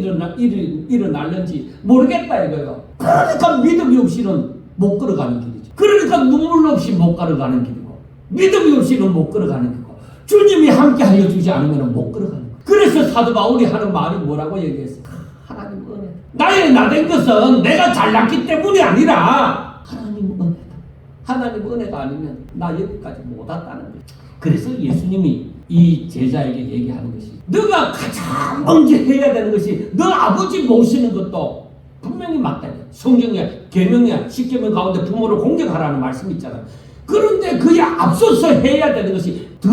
일어날는지 모르겠다 이거예요. 그러니까 믿음이 없이는 못 걸어가는 길이죠. 그러니까 눈물 없이 못 걸어가는 길이고, 믿음이 없이는 못 걸어가는 길이고, 주님이 함께 하여 주지 않으면 못 걸어가는 거예요. 그래서 사도 바울이 하는 말이 뭐라고 얘기했어요? 하나님 은혜. 나의 나된 것은 내가 잘났기 때문이 아니라 하나님 은혜. 하나님 은혜가 아니면 나 여기까지 못 왔다는 거예요. 그래서 예수님이 이 제자에게 얘기하는 것이, 너가 가장 먼저 해야 되는 것이 너 아버지 모시는 것도 분명히 맞다. 성경에 계명에 10계명 가운데 부모를 공경하라는 말씀이 있잖아요. 그런데 그에 앞서서 해야 되는 것이 더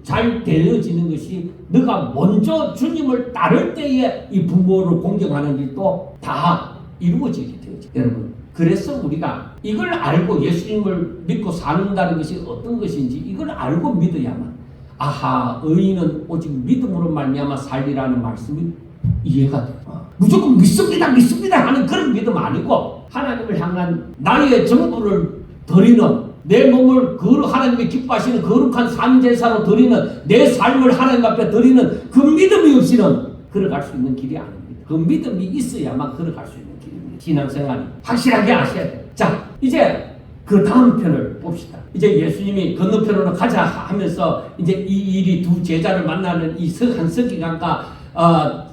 잘 되어지는 것이 너가 먼저 주님을 따를 때에 이 부모를 공경하는 일도 다 이루어지게 되죠. 여러분, 그래서 우리가 이걸 알고 예수님을 믿고 사는다는 것이 어떤 것인지 이걸 알고 믿어야만, 아하, 의인은 오직 믿음으로 말미암아 살리라는 말씀이 이해가 돼요. 무조건 믿습니다 하는 그런 믿음 아니고, 하나님을 향한 나의 전부를 드리는, 내 몸을 하나님이 기뻐하시는 거룩한 산제사로 드리는, 내 삶을 하나님 앞에 드리는 그 믿음이 없이는 걸어갈 수 있는 길이 아닙니다. 그 믿음이 있어야만 걸어갈 수 있는 길입니다. 신앙생활이 확실하게 아셔야 돼요. 자, 이제 그 다음 편을 봅시다. 이제 예수님이 건너편으로 가자 하면서 이제 이 일이 두 제자를 만나는 이 한 서기관과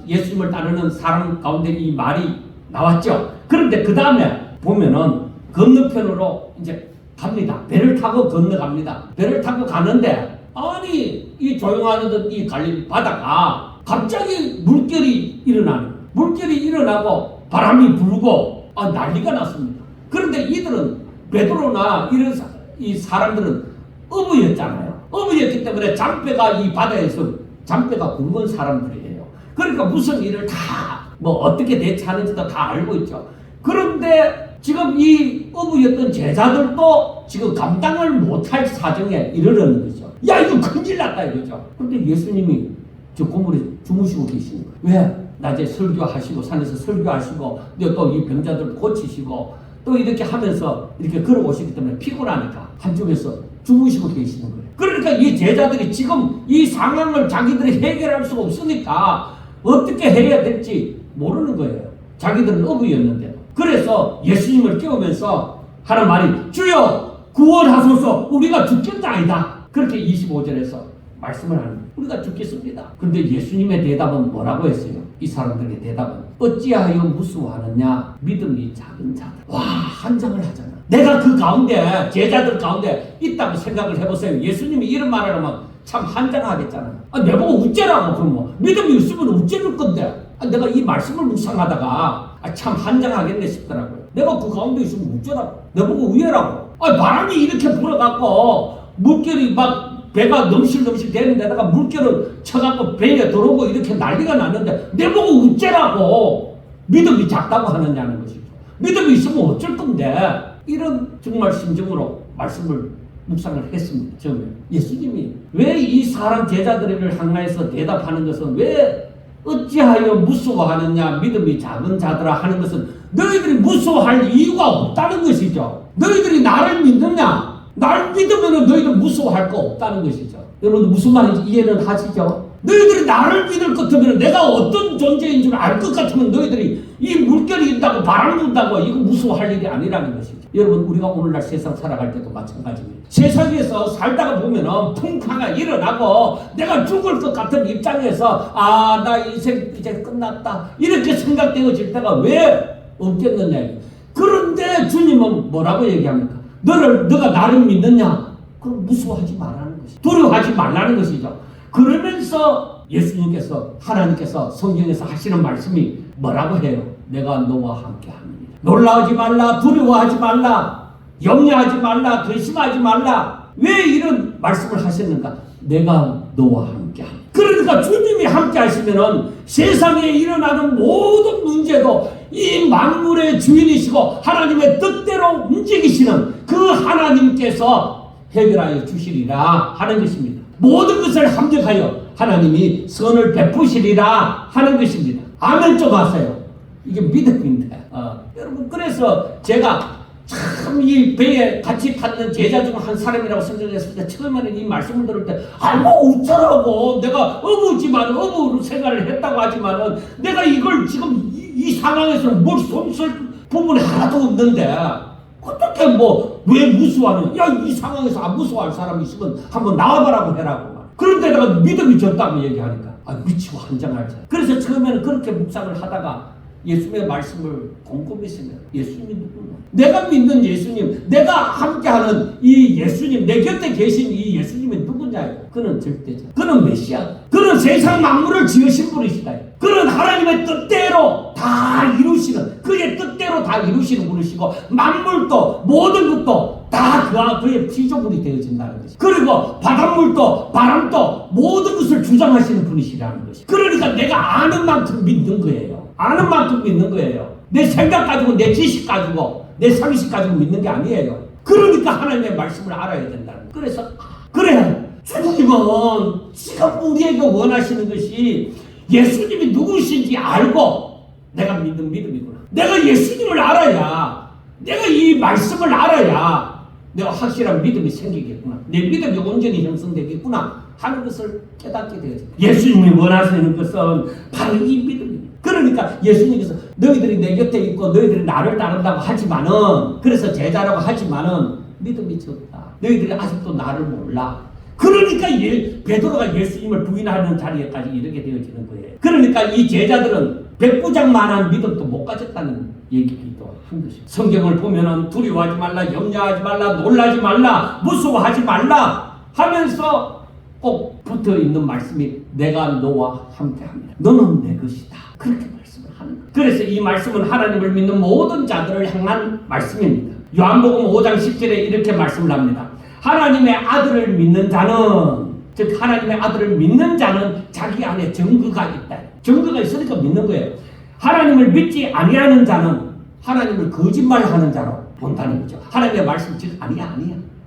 예수님을 따르는 사람 가운데 이 말이 나왔죠. 그런데 그 다음에 보면은 건너편으로 이제 갑니다. 배를 타고 건너갑니다. 배를 타고 가는데, 아니 이 조용하던 이 갈릴리 바다가 갑자기 물결이 일어나고 바람이 불고 난리가 났습니다. 그런데 이들은 베드로나 이런 이 사람들은 어부였잖아요. 어부였기 때문에 잠배가 이 바다에서 잠배가 굵은 사람들이에요. 그러니까 무슨 일을 다 뭐 어떻게 대처하는지도 다 알고 있죠. 그런데 지금 이 어부였던 제자들도 지금 감당을 못할 사정에 이르는 거죠. 야, 이거 큰일 났다 이거죠. 그런데 예수님이 저 건물에 주무시고 계시는 거예요. 왜? 낮에 설교하시고 산에서 설교하시고 또 이 병자들 고치시고 또 이렇게 하면서 이렇게 걸어오시기 때문에 피곤하니까 한쪽에서 주무시고 계시는 거예요. 그러니까 이 제자들이 지금 이 상황을 자기들이 해결할 수가 없으니까 어떻게 해야 될지 모르는 거예요. 자기들은 어부였는데. 그래서 예수님을 깨우면서 하는 말이 주여 구원하소서 우리가 죽겠나이다. 그렇게 25절에서 말씀을 하는 거예요. 우리가 죽겠습니다. 그런데 예수님의 대답은 뭐라고 했어요? 이 사람들의 대답은 어찌하여 무수하느냐 믿음이 작은 자들. 와, 환장을 하잖아. 내가 그 가운데 제자들 가운데 있다고 생각을 해보세요. 예수님이 이런 말을 하면 참 환장하겠잖아. 내보고 우째라고. 그럼 뭐 믿음이 있으면 우째줄 건데. 내가 이 말씀을 묵상하다가 참 환장하겠네 싶더라고요. 내가 그 가운데 있으면 우째라고. 내보고 우예라고. 바람이 이렇게 불어갖고 물결이 막 배가 넘실넘실 되는 데다가 물결을 쳐갖고 배에 들어오고 이렇게 난리가 났는데 내보고 우째라고 믿음이 작다고 하느냐는 것이죠. 믿음이 있으면 어쩔 건데. 이런 정말 심정으로 말씀을 묵상을 했습니다. 처음에 예수님이 왜 이 사람 제자들을 향하여서 대답하는 것은 왜 어찌하여 무서워하느냐 믿음이 작은 자들아 하는 것은 너희들이 무서워할 이유가 없다는 것이죠. 너희들이 나를 믿느냐? 날 믿으면 너희들 무서워할 거 없다는 것이죠. 여러분 무슨 말인지 이해는 하시죠? 너희들이 나를 믿을 것 같으면 내가 어떤 존재인 줄 알 것 같으면 너희들이 이 물결이 있다고 바람 분다고 이거 무서워할 일이 아니라는 것이죠. 여러분 우리가 오늘날 세상 살아갈 때도 마찬가지입니다. 세상에서 살다가 보면은 풍파가 일어나고 내가 죽을 것 같은 입장에서 나 인생 이제 끝났다 이렇게 생각되어질 때가 왜 없겠느냐. 그런데 주님은 뭐라고 얘기합니까? 너가 나를 믿느냐? 그럼 무서워하지 말라는 것이죠. 두려워하지 말라는 것이죠. 그러면서 예수님께서 하나님께서 성경에서 하시는 말씀이 뭐라고 해요? 내가 너와 함께 합니다. 놀라지 말라, 두려워하지 말라, 염려하지 말라, 근심하지 말라. 왜 이런 말씀을 하셨는가? 내가 너와 함께 합니다. 그러니까 주님이 함께 하시면은 세상에 일어나는 모든 문제도 이 만물의 주인이시고 하나님의 뜻대로 움직이시는 그 하나님께서 해결하여 주시리라 하는 것입니다. 모든 것을 합력하여 하나님이 선을 베푸시리라 하는 것입니다. 아멘 좀 하세요. 이게 믿음인데. 여러분 그래서 제가 참 이 배에 같이 탔는 제자 중 한 사람이라고 생각했을 때 처음에는 이 말씀을 들을 때 뭐 어쩌라고 내가 어부지만 어부로 생활을 했다고 하지만은 내가 이걸 지금 이 상황에서는 뭘 손쓸 부분이 하나도 없는데 어떻게 왜 무수하는 이 상황에서 안 무수할 사람이 있으면 한번 나와봐라고 해라고. 그런데 내가 믿음이 적다고 얘기하니까 미치고 환장하지. 그래서 처음에는 그렇게 묵상을 하다가 예수님의 말씀을 곰곰이 생각해. 예수님이 누구냐? 내가 믿는 예수님, 내가 함께하는 이 예수님, 내 곁에 계신 이 예수님이 누구냐? 그는 절대자. 그는 메시아. 그는 세상 만물을 지으신 분이시다. 그는 하나님의 뜻대로 다 이루시는, 그의 뜻대로 다 이루시는 분이시고 만물도 모든 것도 다 그의 피조물이 되어진다는 것이. 그리고 바닷물도 바람도 모든 것을 주장하시는 분이시라는 것이. 그러니까 내가 아는 만큼 믿는 거예요. 아는 만큼 믿는 거예요. 내 생각 가지고 내 지식 가지고 내 상식 가지고 믿는 게 아니에요. 그러니까 하나님의 말씀을 알아야 된다는 거예요. 그래서 그래 주님은 지금 우리에게 원하시는 것이 예수님이 누구신지 알고 내가 믿는 믿음이구나. 내가 예수님을 알아야 내가 이 말씀을 알아야 내가 확실한 믿음이 생기겠구나. 내 믿음이 온전히 형성되겠구나 하는 것을 깨닫게 되어져. 예수님이 원하시는 것은 바로 이 믿음입니다. 그러니까 예수님께서 너희들이 내 곁에 있고 너희들이 나를 따른다고 하지만은 그래서 제자라고 하지만은 믿음이 적다. 너희들이 아직도 나를 몰라. 그러니까 베드로가 예수님을 부인하는 자리에까지 이르게 되어지는 거예요. 그러니까 이 제자들은 백부장만한 믿음도 못 가졌다는 얘기기도 한 것입니다. 성경을 보면은 두려워하지 말라, 염려하지 말라, 놀라지 말라, 무서워하지 말라 하면서 꼭 붙어 있는 말씀이 내가 너와 함께합니다. 너는 내 것이다. 그렇게 말씀을 하는 거예요. 그래서 이 말씀은 하나님을 믿는 모든 자들을 향한 말씀입니다. 요한복음 5장 10절에 이렇게 말씀을 합니다. 하나님의 아들을 믿는 자는, 즉 하나님의 아들을 믿는 자는 자기 안에 증거가 있다. 증거가 있으니까 믿는 거예요. 하나님을 믿지 아니하는 자는 하나님을 거짓말하는 자로 본다는 거죠. 하나님의 말씀 즉 아니야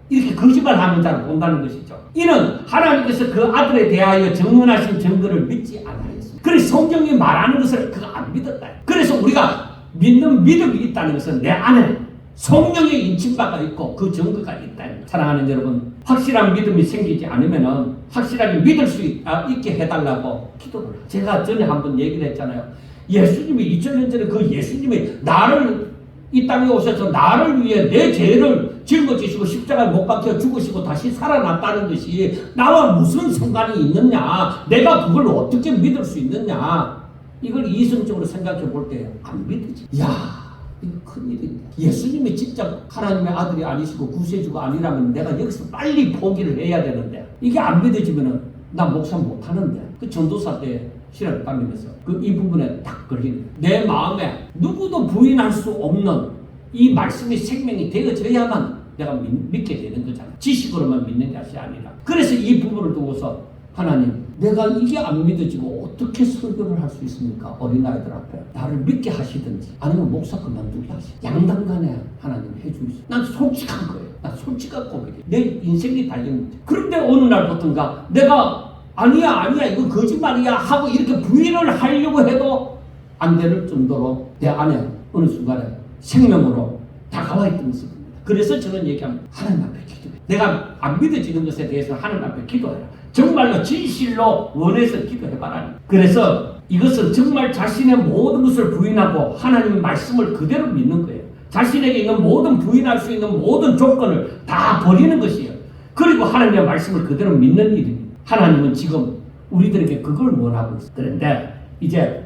이렇게 거짓말하는 자로 본다는 것이죠. 이는 하나님께서 그 아들에 대하여 증언하신 증거를 믿지 않아요. 그래서 성경이 말하는 것을 그가 안 믿었다. 그래서 우리가 믿는 믿음이 있다는 것은 내 안에 성령의 인침바가 있고 그 증거가 있다. 사랑하는 여러분, 확실한 믿음이 생기지 않으면 확실하게 믿을 수 있게 해달라고 기도를 해요. 제가 전에 한번 얘기를 했잖아요. 예수님이 2000년 전에 그 예수님이 나를 이 땅에 오셔서 나를 위해 내 죄를 짊어지시고 십자가에 못 박혀 죽으시고 다시 살아났다는 것이 나와 무슨 상관이 있느냐, 내가 그걸 어떻게 믿을 수 있느냐, 이걸 이성적으로 생각해 볼 때 안 믿어지. 이거 큰일인데, 예수님이 진짜 하나님의 아들이 아니시고 구세주가 아니라면 내가 여기서 빨리 포기를 해야 되는데, 이게 안 믿어지면은 나 목사 못하는데. 그 전도사 때 신학을 다니면서 이 부분에 딱 걸리는, 내 마음에 누구도 부인할 수 없는 이 말씀이 생명이 되어져야만 내가 믿게 되는 거잖아. 지식으로만 믿는 것이 아니라. 그래서 이 부분을 두고서 하나님, 내가 이게 안 믿어지고 어떻게 설교를 할 수 있습니까? 어린아이들 앞에 나를 믿게 하시든지 아니면 목사 그만두게 하시. 양당간에 하나님 해주시오. 난 솔직한 거예요. 난 솔직한 고백이에요. 내 인생이 달렸는데. 그런데 어느 날부터인가 내가 아니야 이거 거짓말이야 하고 이렇게 부인을 하려고 해도 안 될 정도로 내 안에 어느 순간에 생명으로 다가와 있던 모습입니다. 그래서 저는 얘기합니다. 하나님 앞에 기도해. 내가 안 믿어지는 것에 대해서 하나님 앞에 기도해라. 정말로 진실로 원해서 기도해봐라. 그래서 이것은 정말 자신의 모든 것을 부인하고 하나님의 말씀을 그대로 믿는 거예요. 자신에게 있는 모든 부인할 수 있는 모든 조건을 다 버리는 것이에요. 그리고 하나님의 말씀을 그대로 믿는 일입니다. 하나님은 지금 우리들에게 그걸 원하고 있어요. 그런데 이제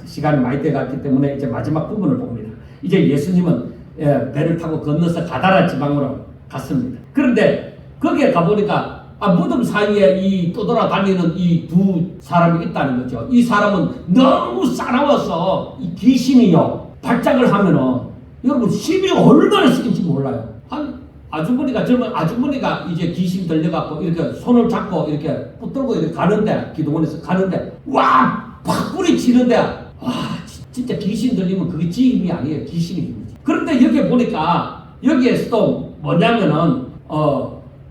시간이 많이 돼갔기 때문에 이제 마지막 부분을 봅니다. 이제 예수님은 배를 타고 건너서 가다라 지방으로 갔습니다. 그런데 거기에 가보니까 무덤 사이에 이 떠돌아다니는 이 두 사람이 있다는 거죠. 이 사람은 너무 싸나워서 이 귀신이요, 발작을 하면은 여러분 힘이 얼마나 세긴지 몰라요. 젊은 아주머니가 이제 귀신 들려갖고 이렇게 손을 잡고 이렇게 붙들고 이렇게 가는데, 기도원에서 가는데, 와! 팍 뿌리치는데, 와! 진짜 귀신 들리면 그게 지 힘이 아니에요. 귀신의 힘이지. 그런데 여기 보니까, 여기에서도 뭐냐면은,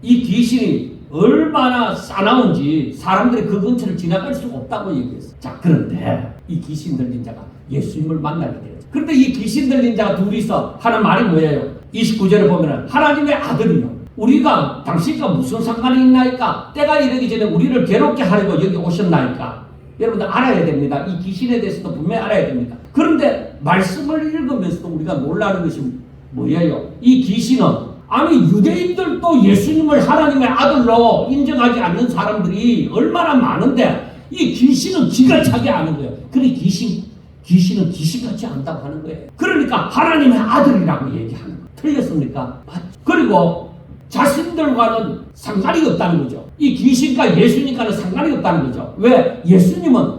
이 귀신이 얼마나 싸나운지 사람들이 그 근처를 지나갈 수가 없다고 얘기했어요. 자, 그런데 이 귀신 들린 자가 예수님을 만나게 되었죠. 그런데 이 귀신 들린 자가 둘이서 하는 말이 뭐예요? 29절에 보면은 하나님의 아들이요, 우리가 당신과 무슨 상관이 있나이까? 때가 이르기 전에 우리를 괴롭게 하려고 여기 오셨나이까? 여러분들 알아야 됩니다. 이 귀신에 대해서도 분명히 알아야 됩니다. 그런데 말씀을 읽으면서도 우리가 놀라는 것이 뭐예요? 이 귀신은, 아니 유대인들도 예수님을 하나님의 아들로 인정하지 않는 사람들이 얼마나 많은데 이 귀신은 기가 차게 아는 거예요. 그래 귀신은 귀신같이 안다고 하는 거예요. 그러니까 하나님의 아들이라고 얘기하는 거예요. 틀렸습니까? 맞죠. 그리고 자신들과는 상관이 없다는 거죠. 이 귀신과 예수님과는 상관이 없다는 거죠. 왜? 예수님은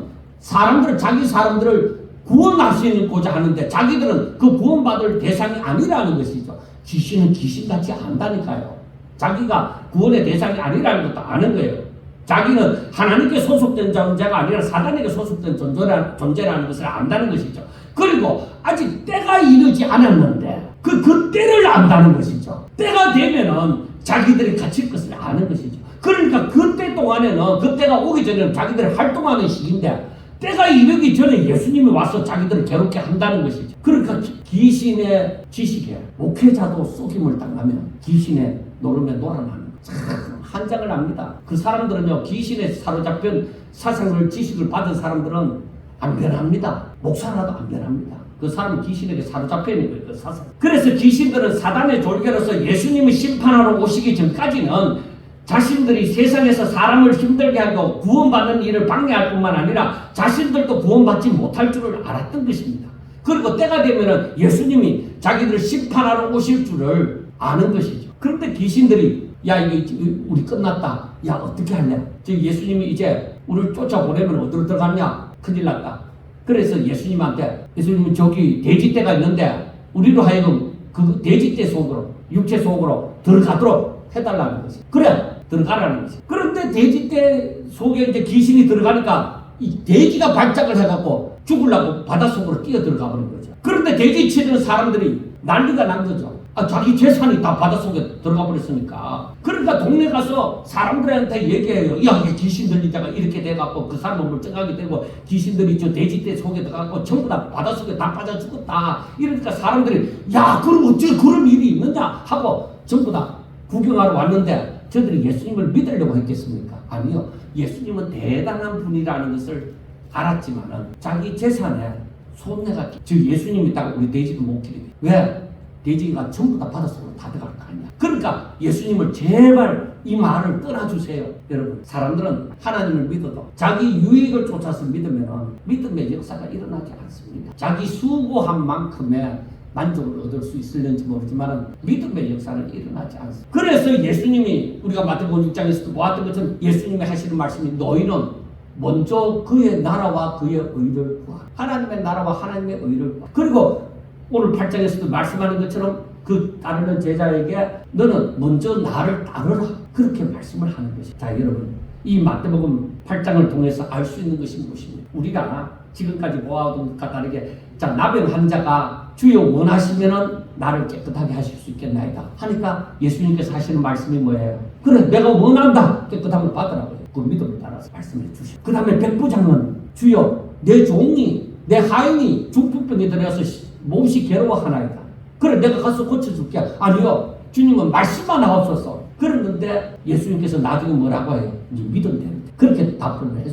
자기 사람들을 구원하시고자 하는데 자기들은 그 구원받을 대상이 아니라는 것이죠. 귀신은 귀신같이 안다니까요. 자기가 구원의 대상이 아니라는 것도 아는 거예요. 자기는 하나님께 소속된 존재가 아니라 사단에게 소속된 존재라는 것을 안다는 것이죠. 그리고 아직 때가 이르지 않았는데 그 때를 안다는 것이죠. 때가 되면은 자기들이 갇힐 것을 아는 것이죠. 그러니까 그때 동안에는, 그때가 오기 전에는 자기들이 활동하는 시기인데 때가 이르기 전에 예수님이 와서 자기들을 괴롭게 한다는 것이죠. 그러니까 귀신의 지식에 목회자도 속임을 당하면 귀신의 노름에 놀아나는 참 한장을 합니다. 그 사람들은요, 귀신에 사로잡힌 사상을 지식을 받은 사람들은 안 변합니다. 목사라도 안 변합니다. 그 사람은 귀신에게 사로잡혀 있는 거예요. 그 사상. 그래서 귀신들은 사단의 졸개로서 예수님이 심판하러 오시기 전까지는 자신들이 세상에서 사람을 힘들게 하고 구원받는 일을 방해할 뿐만 아니라 자신들도 구원받지 못할 줄을 알았던 것입니다. 그리고 때가 되면은 예수님이 자기들을 심판하러 오실 줄을 아는 것이죠. 그런데 귀신들이, 야, 이게 우리 끝났다. 야, 어떻게 하냐? 예수님이 이제 우리를 쫓아보내면 어디로 들어갔냐? 큰일 났다. 그래서 예수님한테, 예수님은 저기 돼지떼가 있는데 우리로 하여금 그 돼지떼 속으로, 육체 속으로 들어가도록 해달라는 거지. 그래, 들어가라는 거지. 그런데 돼지떼 속에 이제 귀신이 들어가니까 이 돼지가 발작을 해갖고 죽으려고 바닷속으로 뛰어 들어가 버린 거죠. 그런데 돼지 치는 사람들이 난리가 난 거죠. 자기 재산이 다 바닷속에 들어가 버렸으니까. 그러니까 동네 가서 사람들한테 얘기해요. 야, 귀신 들린 자가 이렇게 돼갖고 그 사람은 멀쩡하게 되고 귀신들이 저 돼지떼 속에 들어가고 전부 다 바닷속에 다 빠져 죽었다. 이러니까 사람들이, 야, 그럼 어째 그런 일이 있느냐 하고 전부 다 구경하러 왔는데 저들이 예수님을 믿으려고 했겠습니까? 아니요. 예수님은 대단한 분이라는 것을 알았지만은 자기 재산에 손해가 즉 예수님이 딱 우리 돼지도 못 기르게 왜? 돼지가 전부 다 받았으면 다 들어갈 거 아니야. 그러니까 예수님을 제발 이 말을 떠나주세요. 여러분 사람들은 하나님을 믿어도 자기 유익을 쫓아서 믿으면 믿음의 역사가 일어나지 않습니다. 자기 수고한 만큼의 만족을 얻을 수 있을는지 모르지만 믿음의 역사는 일어나지 않습니다. 그래서 예수님이 우리가 마태복음 6장에서도 보았던 것처럼 예수님이 하시는 말씀이 너희는 먼저 그의 나라와 그의 의를 구하. 하나님의 나라와 하나님의 의를 구하. 그리고 오늘 8장에서도 말씀하는 것처럼 그 따르는 제자에게 너는 먼저 나를 따르라. 그렇게 말씀을 하는 것이죠. 자 여러분 이 마태복음 8장을 통해서 알 수 있는 것이 무엇입니까? 우리가 지금까지 보아온 것과 다르게 자 나병 환자가 주여 원하시면은 나를 깨끗하게 하실 수 있겠나이다 하니까 예수님께서 하시는 말씀이 뭐예요? 그래 내가 원한다. 깨끗함을 받으라고요. 그 믿음을 따라서 말씀해 주시고 그 다음에 백부장은 주여 내 종이 내 하인이 중풍병에 들어가서 몹시 괴로워하나이다. 그래 내가 가서 고쳐줄게. 아니요 주님은 말씀만 하옵소서. 그랬는데 예수님께서 나중에 뭐라고 해요? 네 믿으면 되는데 그렇게 답변을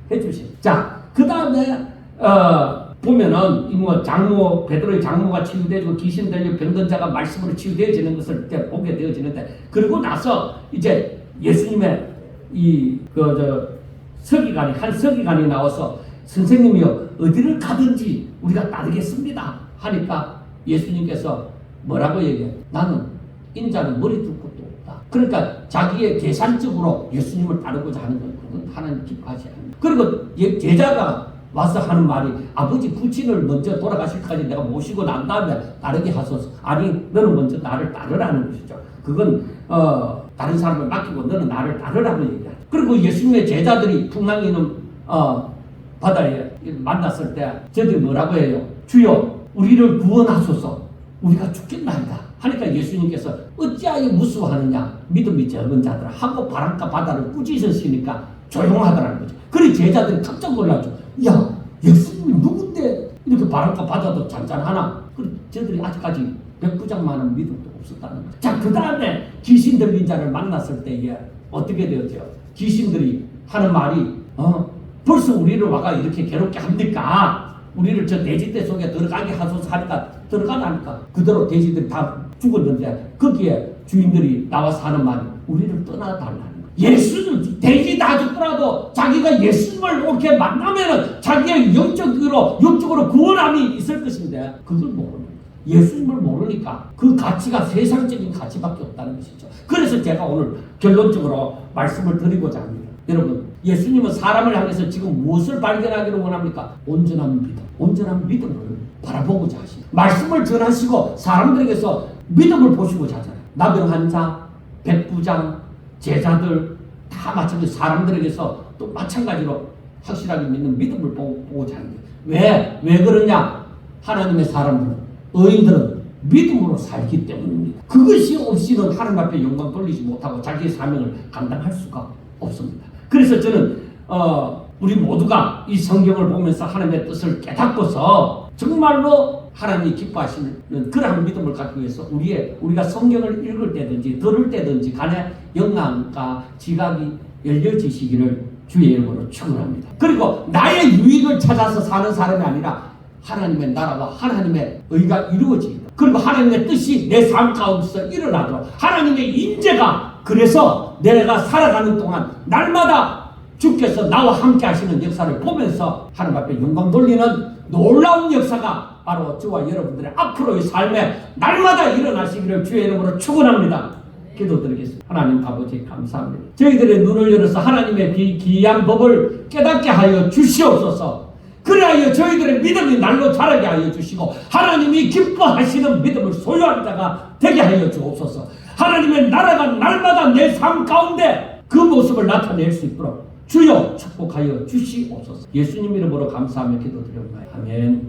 해주세요. 자 그 다음에 보면은 뭐 장모 베드로의 장모가 치유되고 귀신 들려 병든 자가 말씀으로 치유되어지는 것을 때 보게 되어지는데 그리고 나서 이제 예수님의 서기관이 한 서기관이 나와서 선생님이요 어디를 가든지 우리가 따르겠습니다 하니까 예수님께서 뭐라고 얘기해요? 나는 인자는 머리 둘 것도 없다. 그러니까 자기의 계산적으로 예수님을 따르고자 하는 건 그건 하나님 기뻐하지 않는다. 그리고 제자가 와서 하는 말이 아버지 부친을 먼저 돌아가실까지 내가 모시고 난 다음에 따르게 하소서. 아니 너는 먼저 나를 따르라는 것이죠. 그건 다른 사람을 맡기고 너는 나를 따르라고 얘기하죠. 그리고 예수님의 제자들이 풍랑이 있는 바다에 만났을 때 저들이 뭐라고 해요? 주여 우리를 구원하소서. 우리가 죽겠나이다 하니까 예수님께서 어찌하여 무수하느냐 믿음이 적은 자들 하고 바람과 바다를 꾸짖으시니까 조용하더라는 거죠. 그래 제자들이 깜짝 놀라죠. 야 예수님이 누군데 이렇게 바람과 바다도 잔잔하나? 그래 저들이 아직까지 백부장만한 믿음도 없었다는 거죠. 자 그 다음에 귀신 들린 자를 만났을 때에 어떻게 되었죠? 귀신들이 하는 말이 벌써 우리를 와가 이렇게 괴롭게 합니까? 우리를 저 돼지떼 속에 들어가게 하소서 하니까 들어가라니까 그대로 돼지들이 다 죽었는데 거기에 주인들이 나와서 하는 말이 우리를 떠나달라는 거예요. 예수는 돼지 다 죽더라도 자기가 예수님을 이렇게 만나면은 자기의 영적으로 구원함이 있을 것인데 그걸 모르는 거예요. 예수님을 모르니까 그 가치가 세상적인 가치밖에 없다는 것이죠. 그래서 제가 오늘 결론적으로 말씀을 드리고자 합니다. 여러분 예수님은 사람을 향해서 지금 무엇을 발견하기를 원합니까? 온전한 믿음, 온전한 믿음을 바라보고자 하십니다. 말씀을 전하시고 사람들에게서 믿음을 보시고자 하잖아요. 나병 환자, 백부장, 제자들 다 마찬가지로 사람들에게서 또 마찬가지로 확실하게 믿는 믿음을 보고자 하는 거예요. 왜 그러냐? 하나님의 사람들은 의인들은 믿음으로 살기 때문입니다. 그것이 없이는 하나님 앞에 영광 돌리지 못하고 자기의 사명을 감당할 수가 없습니다. 그래서 저는 우리 모두가 이 성경을 보면서 하나님의 뜻을 깨닫고서 정말로 하나님이 기뻐하시는 그러한 믿음을 갖기 위해서 우리가 성경을 읽을 때든지 들을 때든지 간에 영향과 지각이 열려지시기를 주의 이름으로 축원합니다. 그리고 나의 유익을 찾아서 사는 사람이 아니라 하나님의 나라와 하나님의 의가 이루어지고 그리고 하나님의 뜻이 내 삶 가운데서 일어나도록 하나님의 인재가 그래서 내가 살아가는 동안 날마다 주께서 나와 함께 하시는 역사를 보면서 하나님 앞에 영광 돌리는 놀라운 역사가 바로 저와 여러분들의 앞으로의 삶에 날마다 일어나시기를 주의 이름으로 축원합니다. 기도드리겠습니다. 하나님 아버지 감사합니다. 저희들의 눈을 열어서 하나님의 기이한 법을 깨닫게 하여 주시옵소서. 그리하여 저희들의 믿음이 날로 자라게 하여 주시고 하나님이 기뻐하시는 믿음을 소유한 자가 되게 하여 주옵소서. 하나님의 나라가 날마다 내 삶 가운데 그 모습을 나타낼 수 있도록 주여 축복하여 주시옵소서. 예수님 이름으로 감사하며 기도드립니다. 아멘.